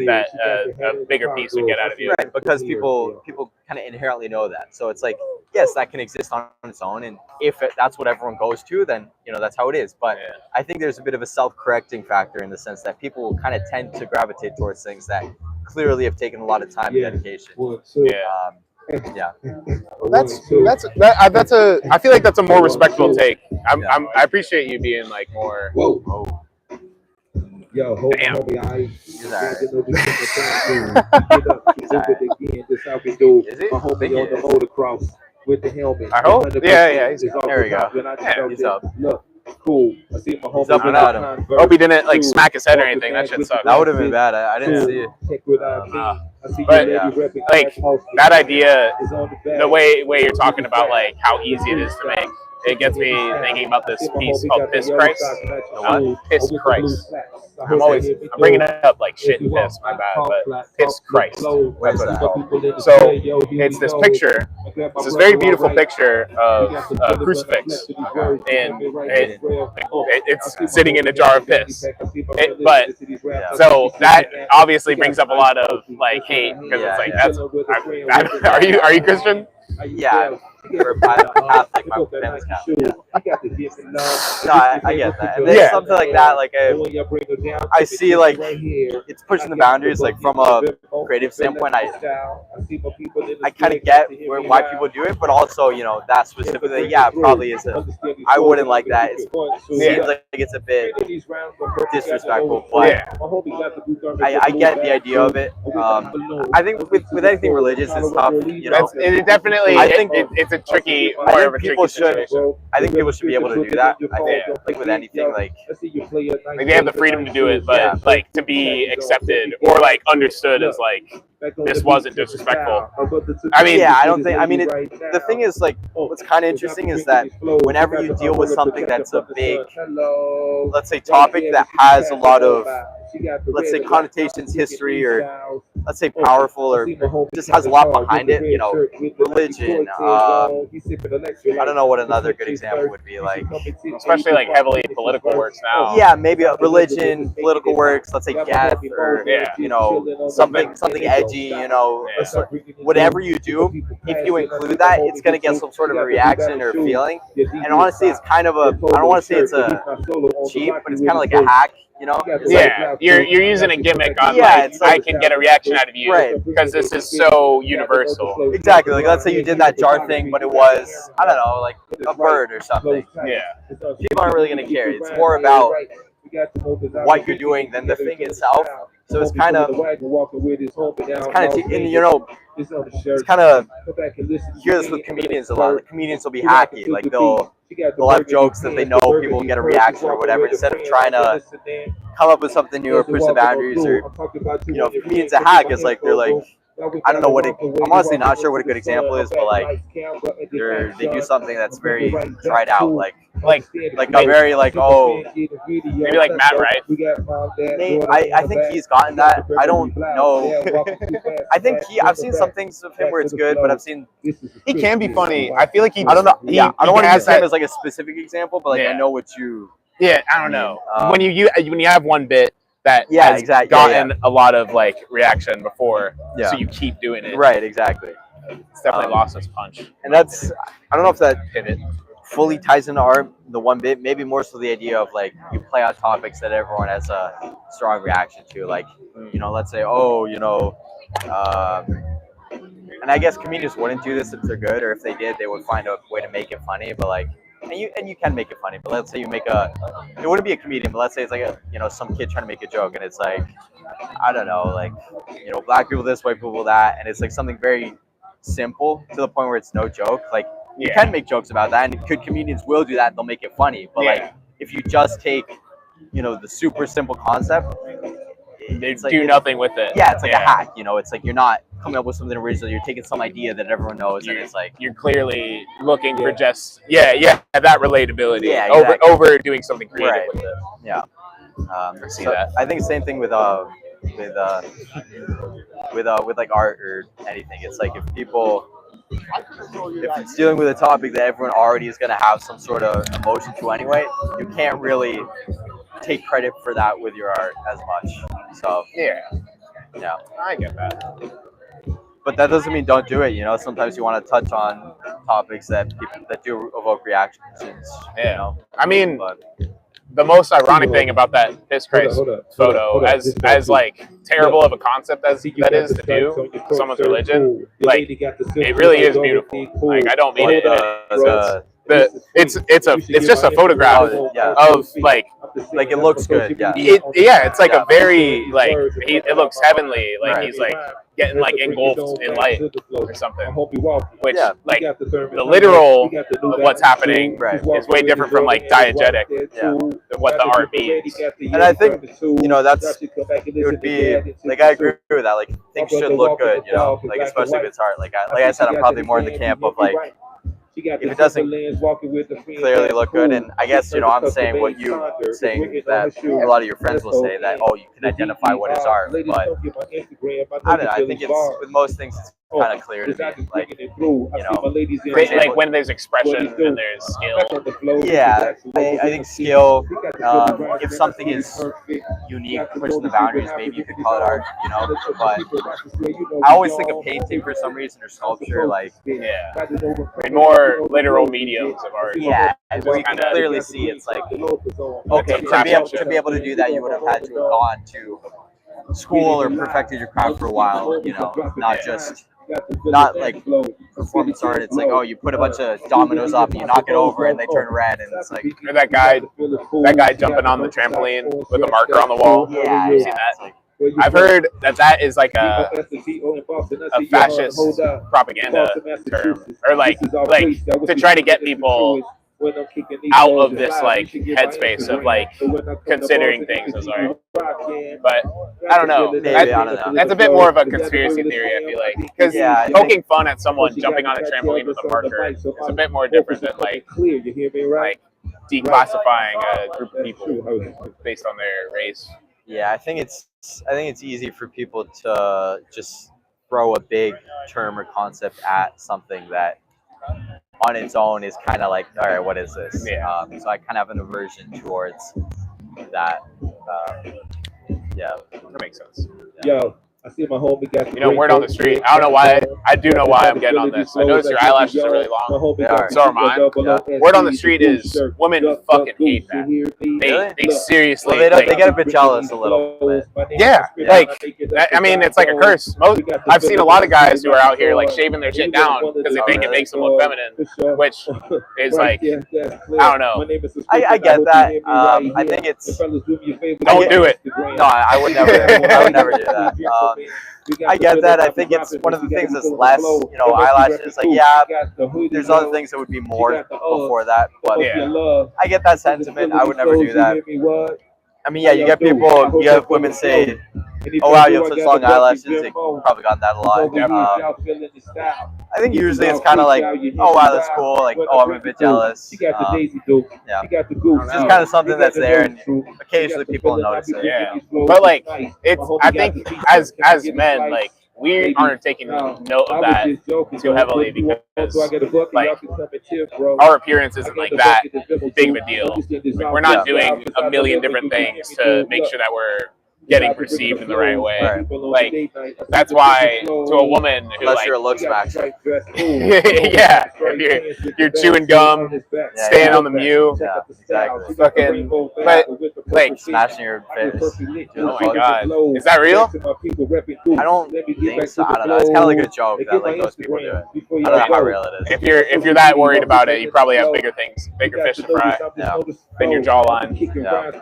a bigger piece would get out of you. Right, because people kind of inherently know that. So it's like, yes, that can exist on its own, and if that's what everyone goes to, then that's how it is. But I think there's a bit of a self-correcting factor in the sense that people will kind of tend to gravitate towards things that clearly have taken a lot of time and dedication. I feel like that's a more respectable take. I appreciate you being like more. Whoa. Yo, hold Damn. on, homie. He's alright. Is he? My homie on the motocross with the helmet. I hope. Yeah. There we go. He's up. Look, cool. I see my homie. He's up and at him. Hope he didn't like smack his head or anything. That shit sucked. That would have been bad. I didn't see it. But like that idea, the way you're talking about like how easy it is to make, it gets me thinking about this piece called Piss Christ. Piss Christ. I'm bringing it up like shit and piss, my bad, but Piss Christ. Where's that? So it's this picture. It's this very beautiful picture of a crucifix, and it's sitting in a jar of piss. But so that obviously brings up a lot of like hate because it's like are you Christian? Yeah. We're Catholic. My family's Catholic. No, I get that. And then something like that, like I see like it's pushing the boundaries. Like from a creative standpoint, I kind of get why people do it, but also that specifically, probably is I wouldn't like that. It seems like it's a bit disrespectful, but I get the idea of it. I think with anything religious, it's tough. It definitely. I think it's a tricky. I think people should be able to do that. I think like with anything, like they have the freedom to do it, but like to be accepted or like understood as like this wasn't disrespectful. I mean, I don't think. I mean, the thing is like what's kind of interesting is that whenever you deal with something that's a big, let's say, topic that has a lot of, let's say, connotations, history, or let's say powerful, or just has a lot behind it, religion. I don't know what another good example would be, like, especially like heavily political works now. Yeah, maybe a religion, political works, let's say death, or something edgy, whatever you do, if you include that, it's gonna get some sort of a reaction or feeling. And honestly, it's kind of I don't want to say it's a cheap, but it's kind of like a hack. You're using a gimmick on like I can get a reaction out of you because this is so universal. Exactly. Like let's say you did that jar thing, but it was, I don't know, like a bird or something. Yeah. People aren't really gonna care. It's more about what you're doing than the thing itself. So it's kind of, it's kind of, you hear this with comedians a lot. Like, comedians will be hacky. Like they'll have jokes that they know people will get a reaction or whatever. Instead of trying to come up with something new or push the boundaries, or if comedians a hack, it's like they're like, I don't know I'm honestly not sure what a good example is, but like they do something that's very tried out, like a very like maybe like Matt Wright. I think he's gotten that. I don't know. I think I've seen some things of him where it's good, but I've seen he can be funny. I feel like I don't know. I don't want to use him as like a specific example, but like I know what you. Yeah, I don't know. When you have one bit that Yeah, has exactly. gotten a lot of like reaction before, Yeah. so you keep doing it. Right, exactly. It's definitely lost its punch. And that's, I don't know if that Pivot. fully ties into art the one bit, maybe more so the idea of like you play on topics that everyone has a strong reaction to, like, you know, let's say, oh, you know, and I guess comedians wouldn't do this if they're good, or if they did they would find a way to make it funny, but like, and you can make it funny, but let's say you make it wouldn't be a comedian, but let's say it's like some kid trying to make a joke, and it's like, I don't know, like, you know, black people this, white people that, and it's like something very simple to the point where it's no joke. Like, you can make jokes about that, and good comedians will do that, and they'll make it funny, but like, if you just take, you know, the super simple concept, They it's like, do nothing with it. yeah, it's like a hack, you know, it's like you're not coming up with something original, you're taking some idea that everyone knows, and it's like, You're clearly looking for just that relatability. Yeah, exactly. over doing something creative Right. with it. yeah. See So that. I think the same thing with like art or anything. It's like if it's dealing with a topic that everyone already is going to have some sort of emotion to anyway, you can't really take credit for that with your art as much. So Yeah, I get that. But that doesn't mean don't do it. You know, sometimes you want to touch on topics that do evoke reactions. Yeah. You know? I mean, But the most ironic thing about that Piss Christ photo, as like terrible of a concept as that is to do someone's religion, like it really is beautiful. Like I don't mean it. It's just a photograph of like it looks good. Yeah. It's like a very like it looks heavenly. Like he's like getting like engulfed in light or something. Which like the literal of what's happening is way different from like diegetic. What the art means. And I think, you know, it would be like, I agree with that. Like, things should look good, you know, like especially if it's art. Like I said, I'm probably more in the camp of like, if it doesn't clearly look good, and I guess, you know, I'm saying what you're saying that a lot of your friends will say that, oh, you can identify what is art, but I don't know. I think it's with most things it's kind of clear to me, like, you know, like when there's expression and there's skill. Yeah, I think skill. If something is unique, pushing the boundaries, maybe you could call it art, you know. But I always think of painting for some reason, or sculpture, like more literal mediums of art. Yeah, where you can clearly see it's like, okay, to be able to do that, you would have had to have gone to school or perfected your craft for a while, you know, not like performance art. It's like, oh, you put a bunch of dominoes up, and you knock it over, and they turn red, and it's like, or that guy jumping on the trampoline with a marker on the wall. Yeah, you seen that? I've heard that is like a fascist propaganda term, or like to try to get people out of this like headspace of like considering things as art. But I don't know. That's a bit more of a conspiracy theory, I feel like, because poking fun at someone jumping on a trampoline with a marker is a bit more different than like declassifying a group of people based on their race. Yeah, I think it's easy for people to just throw a big term or concept at something that on its own is kind of like, all right, what is this? Yeah. So I kind of have an aversion towards that. Yeah, that makes sense. Yo, I see my homie got. You know, word on the street. I don't know why. I do know why I'm getting on this. I noticed your eyelashes are really long. They are. So are mine. Yeah. Word on the street is women fucking hate that. They seriously. Well, they get a bit jealous a little bit. Yeah, like I mean, it's like a curse. I've seen a lot of guys who are out here like shaving their shit down because they think it makes them look feminine, which is like, I don't know. I get that. I think it's. Don't do it. No, I would never. I would never do that. I get that. I think it's one of the things that's less, you know, eyelashes. Like, yeah, there's other things that would be more before that, but I get that sentiment. I would never do that. I mean, yeah, you have women say, oh wow, you have such long eyelashes. You've probably gotten that a lot. I think usually it's kind of like, oh wow, that's cool. Like, oh, I'm a bit jealous. Yeah, it's just kind of something that's there, and occasionally people notice it. Yeah, but like, it's. I think as men, like, we aren't taking note of that too heavily because like our appearance isn't like that big of a deal. Like, we're not doing a million different things to make sure that we're getting perceived in the right way. Right. Like that's why to a woman who Unless like you're a looks matcher. yeah, if you're chewing gum, staying on the Mew, Yeah, exactly. fucking, but like, Smashing your face. oh my god, is that real? I don't think so. I don't know. It's kind of like a joke that like those people do it. I don't know how real it is. If you're that worried about it, you probably have bigger fish to fry than your jawline. Yeah.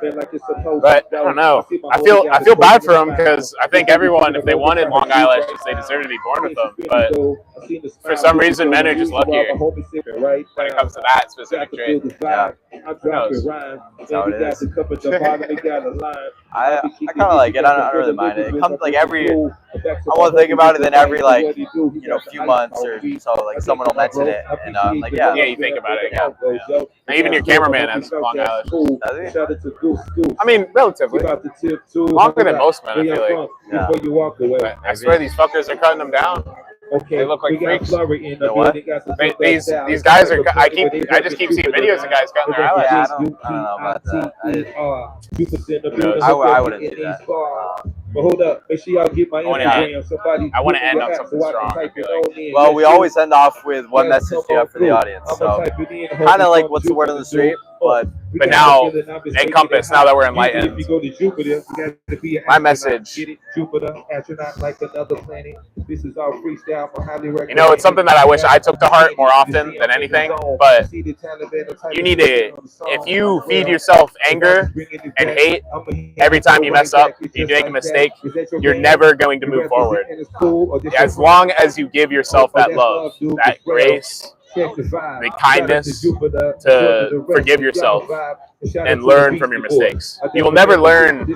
But I don't know. I feel bad for them because I think everyone, if they wanted long eyelashes, they deserve to be born with them. But for some reason, men are just luckier when it comes to that specific trait. Yeah. Who knows? That's how it is. I kind of like it. I don't really mind it. It comes like every. I won't think about it. Then every like few months or so, like someone will mention it, and I'm like, yeah. Yeah, you think about it. Yeah. And even your cameraman has long eyelashes. Does he? I mean, relatively longer than most men. I feel like. Yeah. But I swear these fuckers are cutting them down. They look like freaks. What? These guys are. I just keep seeing videos of guys cutting their Yeah, eyelashes. I don't know about that. I wouldn't do that. But hold up, make sure y'all get my Instagram. Somebody. I want to end on something strong. I feel like. Well, we always end off with one message you have for the audience. So kind of like what's the word on the street, but now, Encompass, now that we're enlightened, my message, you know, it's something that I wish I took to heart more often than anything, but you need to, if you feed yourself anger and hate every time you mess up, you make a mistake, you're never going to move forward. As long as you give yourself that love, that grace, the kindness to forgive yourself and learn from your mistakes. You will never learn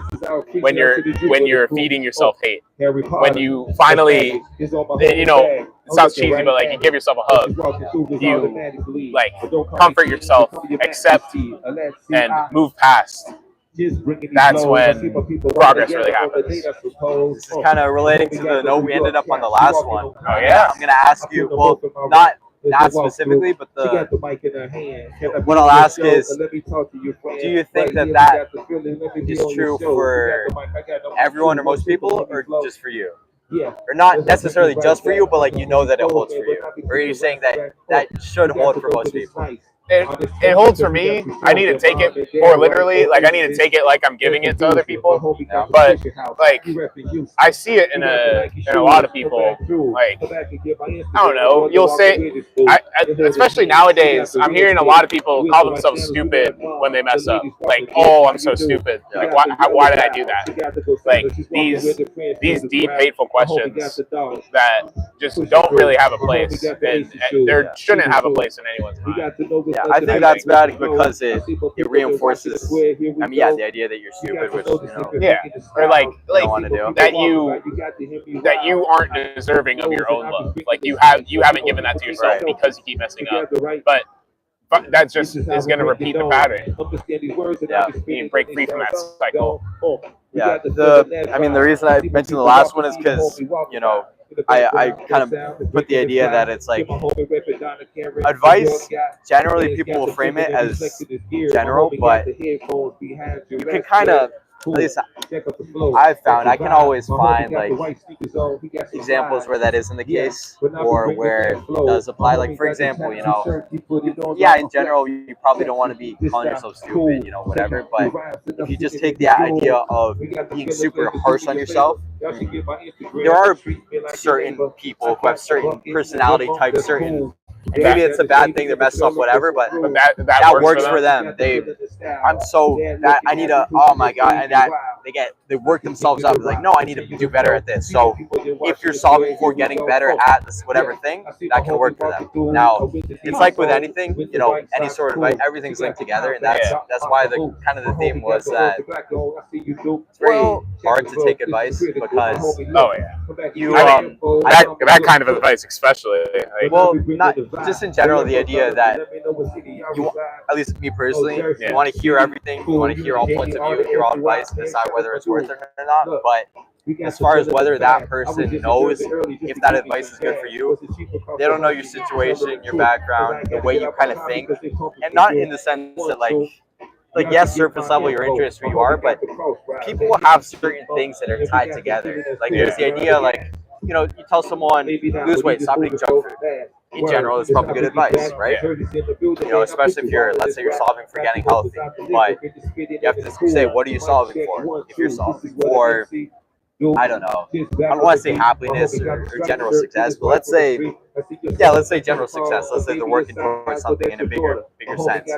when you're feeding yourself hate. When you finally, you know, it sounds cheesy, but like you give yourself a hug, you like comfort yourself, accept, and move past. That's when progress really happens. This is kind of relating to the note we ended up on the last one. Oh yeah. I'm gonna ask you. Well, not specifically, but what I'll ask is, do you think that is true for everyone or most people, or just for you? Or not necessarily just for you, but like you know that it holds for you? Or are you saying that should hold for most people? It holds for me. I need to take it more literally. Like I need to take it like I'm giving it to other people. But like I see it in a lot of people. Like I don't know. You'll say, especially nowadays, I'm hearing a lot of people call themselves stupid when they mess up. Like, oh, I'm so stupid. Like why did I do that? Like these deep, hateful questions that just don't really have a place, and there shouldn't have a place in anyone's mind. Yeah, I think that's bad because it reinforces. I mean, yeah, the idea that you're stupid, which yeah, or like want to do. that you aren't deserving of your own love. Like you haven't given that to yourself because you keep messing up. But that just is going to repeat the pattern. Yeah, you break free from that cycle. Yeah, the reason I mentioned the last one is because I kind of put the idea that it's like advice. Generally, people will frame it as general, but you can kind of, at least I've found, I can always find like examples where that isn't the case, or where it does apply. Like for example, yeah, in general, you probably don't want to be calling yourself stupid, whatever. But if you just take the idea of being super harsh on yourself, there are certain people who have certain personality types, certain. And maybe it's a bad thing to mess up, whatever, but that works for them. I need to, oh my God, and that they work themselves up. It's like, no, I need to do better at this. So if you're solving for getting better at this whatever thing, that can work for them. Now, it's like with anything, any sort of, everything's linked together, and that's why the kind of the theme was that it's very hard to take advice because that kind of advice especially. Not just in general, the idea that you, at least me personally, you want to hear everything, you want to hear all points of view, hear all advice, and decide whether it's worth it or not. But as far as whether that person knows if that advice is good for you, they don't know your situation, your background, the way you kind of think, and not in the sense that like like yes, surface level, your interests, who you are, but people will have certain things that are tied together. Like there's the idea, like you tell someone lose weight, stop eating junk food. In general, it's probably good advice, right? Especially if you're, let's say, you're solving for getting healthy, but you have to say, what are you solving for? If you're solving for, I don't know, I don't want to say happiness or general success, but let's say general success. Let's say they're working towards something in a bigger sense.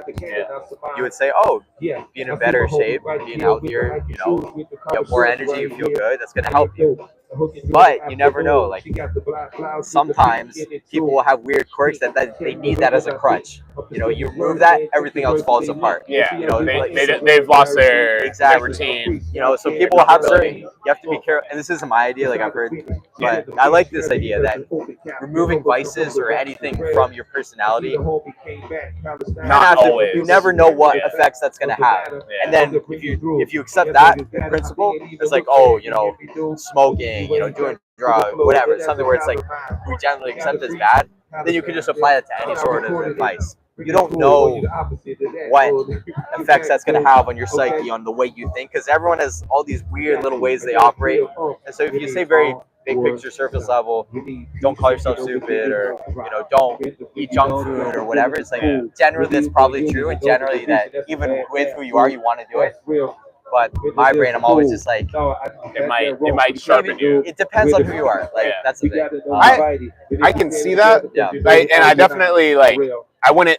You would say, oh, be in a better shape, being healthier, you have more energy, you feel good. That's going to help you. But you never know. Like sometimes people will have weird quirks that they need that as a crutch. You remove that, everything else falls apart. Yeah, they've lost their routine. So people will have certain. You have to be careful. And this isn't my idea, like I've heard, but I like this idea that removing vices or anything from your personality. Not always. You never know what effects that's going to have. And then if you accept that principle, it's like, oh, smoking, doing drugs, whatever, something where it's like we generally accept as bad, then you can just apply it to any sort of advice. You don't know what effects that's going to have on your psyche, on the way you think, because everyone has all these weird little ways they operate. And so if you say very big picture, surface level, don't call yourself stupid, or don't eat junk food or whatever, it's like generally that's probably true, and generally that even with who you are, you want to do it. But my brain, I'm always just like, it might sharpen you. It depends on who you are. Like that's the thing. I can see that. Yeah. And I definitely I wouldn't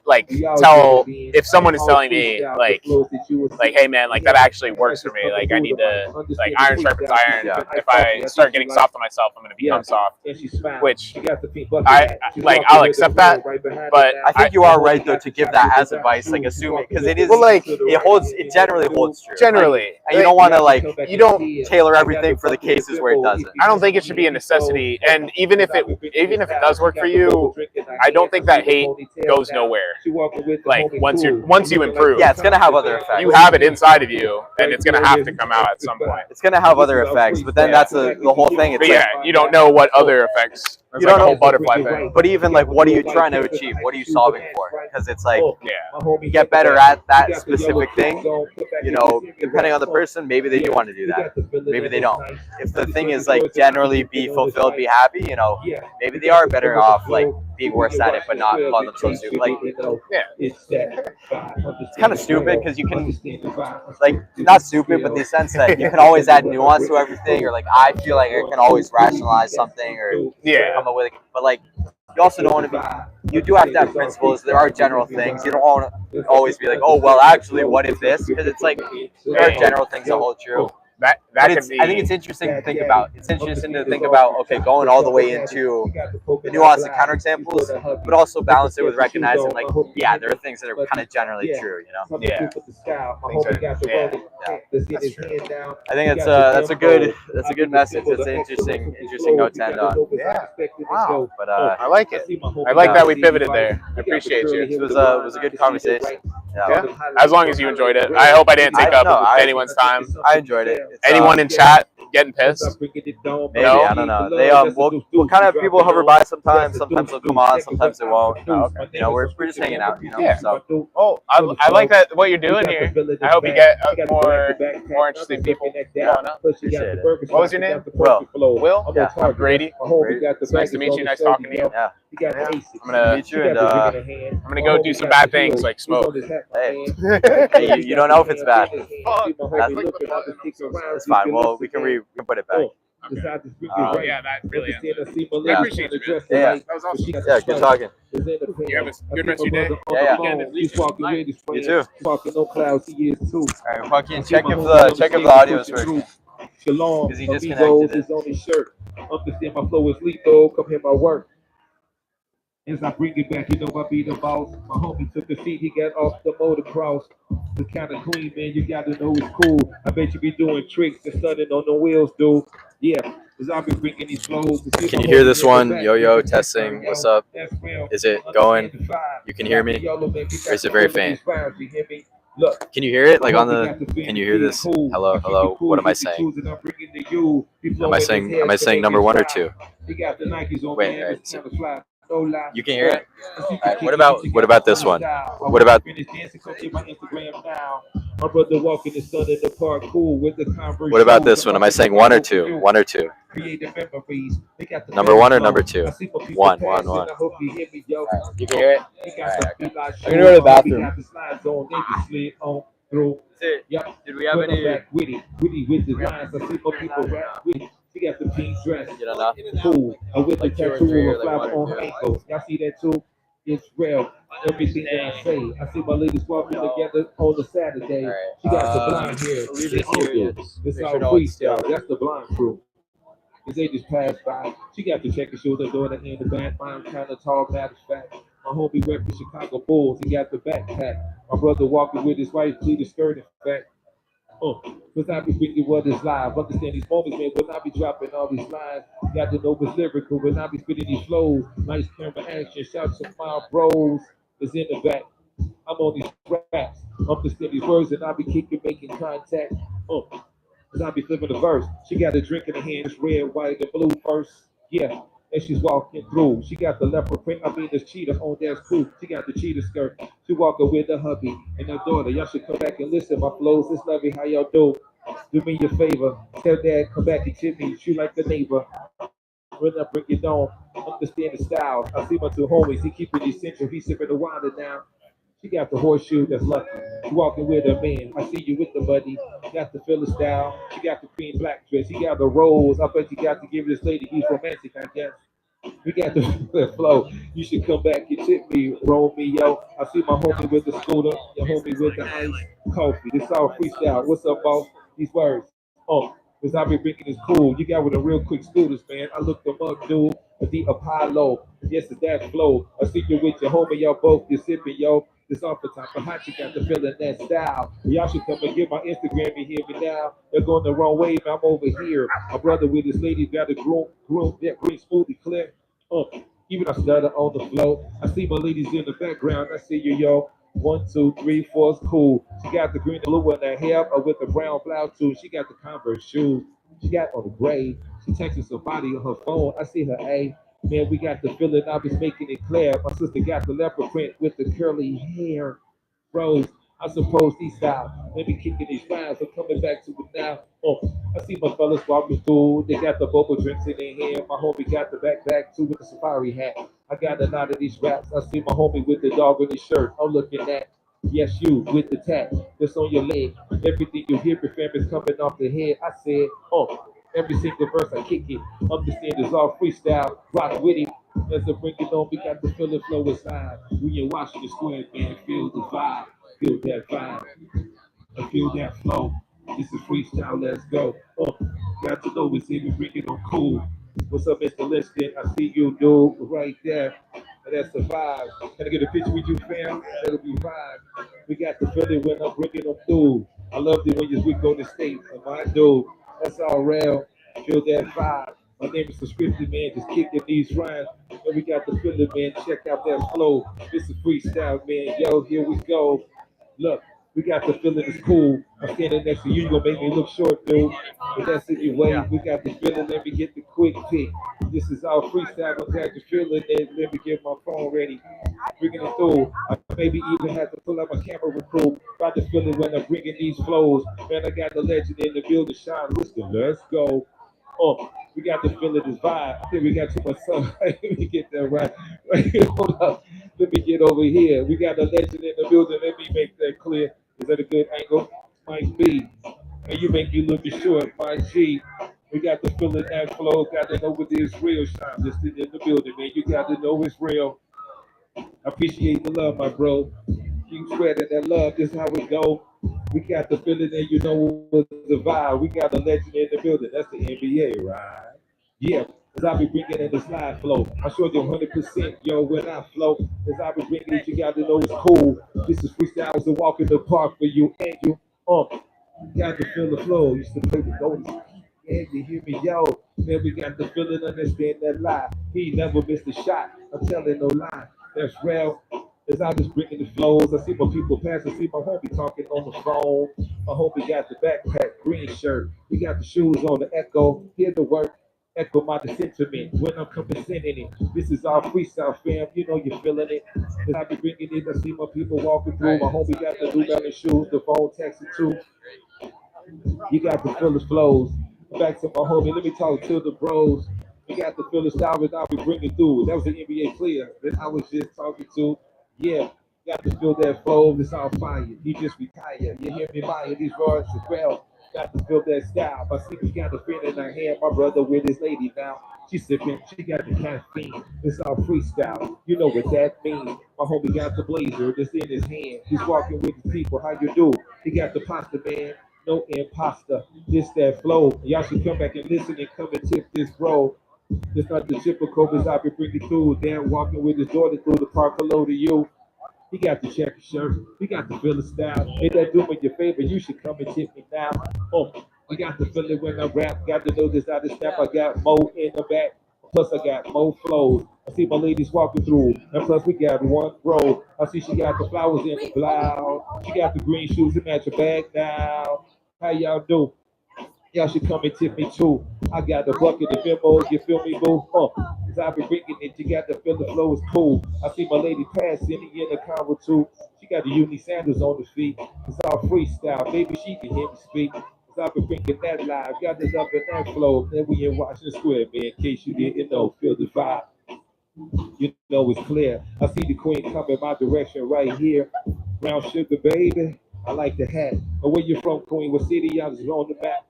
tell if someone is telling me like, hey man, that actually works for me. Like I need to iron sharpens iron. Yeah. If I start getting soft on myself, I'm gonna become soft. Which I'll accept that. But I think you are right though to give that as advice, assuming because it is it generally holds true. Generally, and you don't want to you don't tailor everything for the cases where it doesn't. I don't think it should be a necessity. And even if it does work for you, I don't think that hate goes nowhere. Once you improve, it's gonna have other effects. You have it inside of you, and it's gonna have to come out at some point. It's gonna have other effects, but then that's the whole thing. It's you don't know what other effects. You don't know whole butterfly thing. But even what are you trying to achieve? What are you solving for? Because it's you get better at that specific thing. Depending on the person, maybe they do want to do that. Maybe they don't. If the thing is generally be fulfilled, be happy, maybe they are better off being worse at it, but not calling themselves stupid. It's kind of stupid because you can not stupid, but the sense that you can always add nuance to everything, or I feel like I can always rationalize something or come up with it. But you also don't want to be. You do have to have principles. There are general things. You don't want to always be oh well, actually, what if this? Because it's there are general things that hold true. I think it's interesting to think about. It's interesting to think about, okay, going all the way into the nuance and counterexamples, but also balance it with recognizing, there are things that are kind of generally true, Yeah. That's true. I think that's a good message. It's an interesting note to end on. Yeah. Wow. But I like it. I like that we pivoted there. I appreciate you. It was a good conversation. Yeah. As long as you enjoyed it. I hope I didn't take up anyone's time. I enjoyed it. Anyone in chat getting pissed? Maybe, I don't know. They we'll kind of people hover by sometimes. Sometimes they'll come on. Sometimes they won't. We're just hanging out. Yeah. So. Oh, I like that what you're doing here. I hope you get more interesting people. Appreciate it. What was your name? Will. Will? Yeah. I'm Grady. Grady. It's nice to meet you. Nice talking to you. Yeah. I'm gonna meet you, and I'm gonna go do some bad things like smoke. Hey, you don't know if it's bad. It's fine. Well, we can put it back. Yeah, that really is. I appreciate you, man. Yeah. That was awesome. Yeah, good talking. You have a good rest of your day. Yeah. You too. All right, fucking check if the audio is working. Because he disconnected it. Understand my flow is lethal. Come hear my work. As I bring it back, I be the boss. My homie took a seat, he got off the motocross. The kind of clean, man, you gotta know it's cool. I bet you be doing tricks and stunning on the wheels, dude. Yeah, as I be bringing these flows. Can you hear this one? Yo, testing. What's up? Is it going? You can hear me? Or is it very faint? Can you hear it? Can you hear this? Hello. What am I saying? Am I saying number 1 or 2? Wait, all right. No lie. You can hear it? All Alright, what about this one? What about Finish dancing, come to my Instagram now. My brother walking the sun in the park, cool with the Converse. what about this one? Am I saying one or two? One or two? Creative memories. They got the Number one or number flow. two? I see what people One, passing. one. I hope you hear me, yo. You can hear it? We got the beat like I'm gonna go to the shoes. bathroom. We got the slides on, they can slid on through. Yep. Did we have Put 'em any? back with it with the lines. I see what people rap with it. She got the pink dress. You don't know? Cool. And with the Like two or tattoo three of or a like flower one or on her two? ankle. Y'all see that too? It's real. Everything that I say. I see my ladies walking together on the Saturday. Alright, She got the blind hair. leave this It's here, yeah, all just It's make all sure no one's freestyle. stealing. That's the blind crew. Cause they just passed by. She got the checker shoulder doing it in the back. Mine kind of tall, matter of fact. My homie rep the Chicago Bulls. He got the backpack. My brother walking with his wife, pleated skirt, in fact. Cause I be thinking what is live. Understand these moments, man. When I be dropping all these lines, got to know what's lyrical. When I be spitting these flows, nice camera action. Shout to my bros is in the back. I'm on these raps. Understand these words, and I be kicking, making contact. Cause I be flipping the verse. She got a drink in her hand, it's red, white, and blue first. Yeah. And she's walking through. She got the leopard print, the cheetah on that's cool. She got the cheetah skirt. She walking with her hubby and her daughter. Y'all should come back and listen. My flows, it's lovely. How y'all do? Do me a favor. Tell dad, come back and tip me. Shoot like the neighbor. When I bring it on, understand the style. I see my two homies. He keeping it essential. He sipping the water now. She got the horseshoe that's lucky. She walking with her man. I see you with the buddy. Got the filler style. She got the cream black dress. He got the rose. I bet you got to give this lady. He's romantic, I guess. We got the flow. You should come back and tip me, roll me, yo. I see my homie with the scooter, your homie with the ice coffee. This all freestyle. What's up, boss? These words. Because I be thinking it's cool. You got with the real quick scooters, man. I looked them up, dude. The Apollo. Yes, it's that flow. I see you with your homie, y'all both. You're sipping, yo. This off the top of hot, you got the feeling that style. Y'all should come and get my Instagram and hear me now. They're going the wrong way, man. I'm over here. My brother with his lady got a groom, that green smoothie clear. Even I stutter on the flow. I see my ladies in the background. I see you, yo. 1, 2, 3, 4, it's cool. She got the green and blue in her hair with the brown blouse too. She got the Converse shoes. She got on the gray. She texting somebody on her phone. I see her, hey. Man, we got the feeling. I was making it clear. My sister got the leopard print with the curly hair. Rose, I suppose these style. Maybe kicking these rhymes. I'm coming back to it now. I see my fellas walking through. They got the bubble drinks in their hand. My homie got the backpack too with the safari hat. I got a lot of these raps. I see my homie with the dog on his shirt. I'm looking at. Yes, you with the tag that's on your leg. Everything you hear, fam, is coming off the head. I said, every single verse I kick it. Understand it's all freestyle. Rock with it. As I bring it on, we got the feeling flow inside. We in Washington Square, man. Feel the vibe. Feel that vibe. I feel that flow. This is freestyle. Let's go. Got to know it's here. We bring it on cool. What's up, Mr. Liston? I see you, dude, right there. And that's the vibe. Can I get a picture with you, fam? That'll be vibe. We got the feeling when I'm bringing them through. I love it when we go to state. And my dude, that's all real. Feel that vibe. My name is Subscription, man. Just kicking these rhymes. And we got the feeling, man. Check out that flow. This is freestyle, man. Yo, here we go. Look, we got the feeling it's cool. I'm standing next to you. You're going to make me look short, dude. But that's in your way. We got the feeling. Let me get the quick pick. This is all freestyle. I'm glad you're feeling it. Let me get my phone ready. Bringing it through. I maybe even have to pull out my camera crew. About to feel it when I'm bringing these flows. Man, I got the legend in the building. Sean Liston. Let's go. We got the feeling this vibe. I think we got too much sun. Let me get that right. Hold up. Let me get over here. We got the legend in the building. Let me make that clear. Is that a good angle? Might be. And you make you look short, my G. We got the feeling that flow. Got to know what is real. Sean Liston in the building, man. You got to know it's real. I appreciate the love, my bro. Keep spreading that love. This is how we go. We got the feeling that you know what's the vibe. We got the legend in the building. That's the NBA, right? Yeah, because I be bringing in the slide flow. I showed you 100%, yo, when I flow. Because I be bringing it, you got to know it's cool. This is freestyle, it's a walk in the park for you and you. Got to feel the flow. Used to play the notice. Yeah, you hear me, yo. Man, we got the feeling, understand that lie. He never missed a shot. I'm telling no lie. That's real. As I just bringing the flows, I see my people pass. I see my homie talking on the phone. My homie got the backpack, green shirt. We got the shoes on the Echo. Here to work. Echo my sentiment when I'm coming sending it. This is our freestyle fam, you know you're feeling it. As I be bringing it, I see my people walking through. My homie got the New Balance shoes, the phone texting too. You got the feel the flows. Back to my homie, let me talk to the bros. You got the feel the style that I'll be bringing through. That was the NBA player that I was just talking to. Yeah, got to feel that flow. It's on fire. He just retired. You hear me buying these rods as well. Got to feel that style. My sleepy got the fin in her hand. My brother with his lady now. She sipping. She got the caffeine. It's all freestyle. You know what that means. My homie got the blazer that's in his hand. He's walking with his people. How you do? He got the pasta man. No imposter. This that flow. Y'all should come back and listen and come and tip this bro. It's not the typical as I be bringing through. Dan walking with his daughter through the park. Hello to you. He got the checker shirt. He got the filler style. Ain't that doing your favor? You should come and tip me now. Oh, I got the feeling when I rap. Got to know this out of step. I got Mo in the back. Plus I got Mo flows. I see my ladies walking through. And plus we got one bro. I see she got the flowers in the blouse. She got the green shoes to match her bag now. How y'all do? Y'all should come and tip me too. I got the bucket of bimbos, you feel me, boo? Cause I be bringing it, you got to feel the flow is cool. I see my lady passing in the convo too. She got the uni sandals on the feet. It's all freestyle, baby, she can hear me speak. Cause I be bringing that live, got this up in that flow. Then we in Washington Square, man, in case you didn't know, feel the vibe. You know it's clear. I see the queen coming my direction right here. Brown sugar, baby. I like the hat. But where you from, Queen? What city? I was on the map.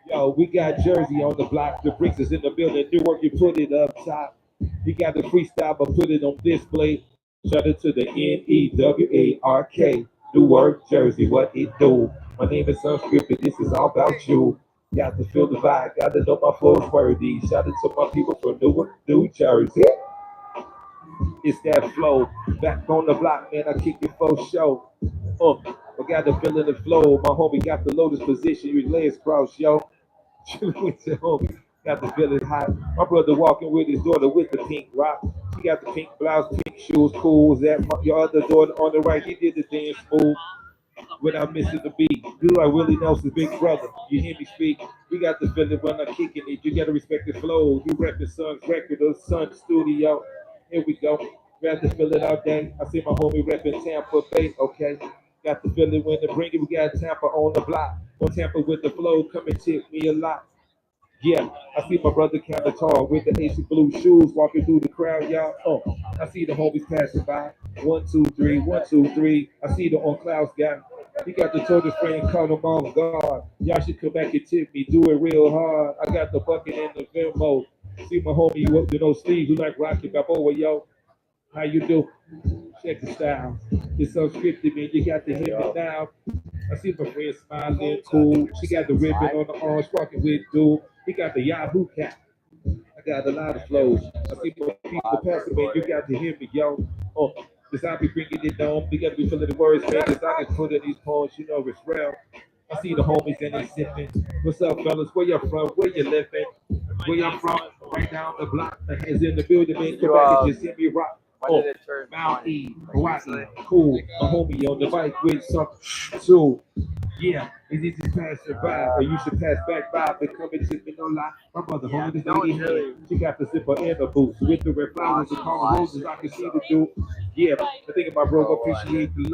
Yo, we got Jersey on the block. The bricks is in the building. Newark, you put it up top. You got the freestyle, but put it on display. Shout out to the Newark, Newark, Jersey. What it do? My name is Unscripted. This is all about you. Got to feel the vibe. Got to know my flow's worthy. Shout out to my people from Newark, New Jersey. It's that flow. Back on the block, man. I kick it for show. I got the feeling the flow. My homie got the lotus position. Your legs crossed, yo. Chillin' with your homie. Got the feeling hot. My brother walking with his daughter with the pink rock. She got the pink blouse, pink shoes, cool. That your other daughter on the right, he did the dance smooth without missing the beat. You like Willie Nelson's big brother. You hear me speak? We got the feeling when I'm kicking it. You gotta respect the flow. You repping Sun's record or Sun Studio. Here we go. Got to feel it all day. I see my homie repping Tampa Bay. Okay. Got the feeling when they bring it. We got Tampa on the block. On Tampa with the flow. Come and tip me a lot. Yeah, I see my brother kinda tall with the AC blue shoes walking through the crowd, y'all. I see the homies passing by. 1, 2, 3, 1, 2, 3. I see the on clouds guy. He got the total spray and caught him off guard. Y'all should come back and tip me. Do it real hard. I got the bucket and the Venmo. See my homie with no sleeves who like rocking Balboa, yo. How you do? Check the style. It's unscripted, man. You got to hit it now. I see my friend smiling, cool. She got the ribbon on the arms, walking with dude. He got the Yahoo cap. I got a lot of flows. I see my people passing, man. You got to hear me, yo. This I be bringing it down. We got to be feeling the words, man. This I can put in these poems, you know it's real. I see the homies and they sipping. What's up, fellas? Where you from? Where you living? Where you from? Right down the block. The hands in the building, man. Come back and just hit me rock. Mount E, Hawaii, cool. A homie on the bike with some too. Yeah, it's easy to pass it by, or you should pass back by. But come and sit me no lie. My brother holding this lady hand. She got the zipper and the boots with the red flowers and Carl Roses. I can see the dude. Yeah, I think my bro appreciate the love.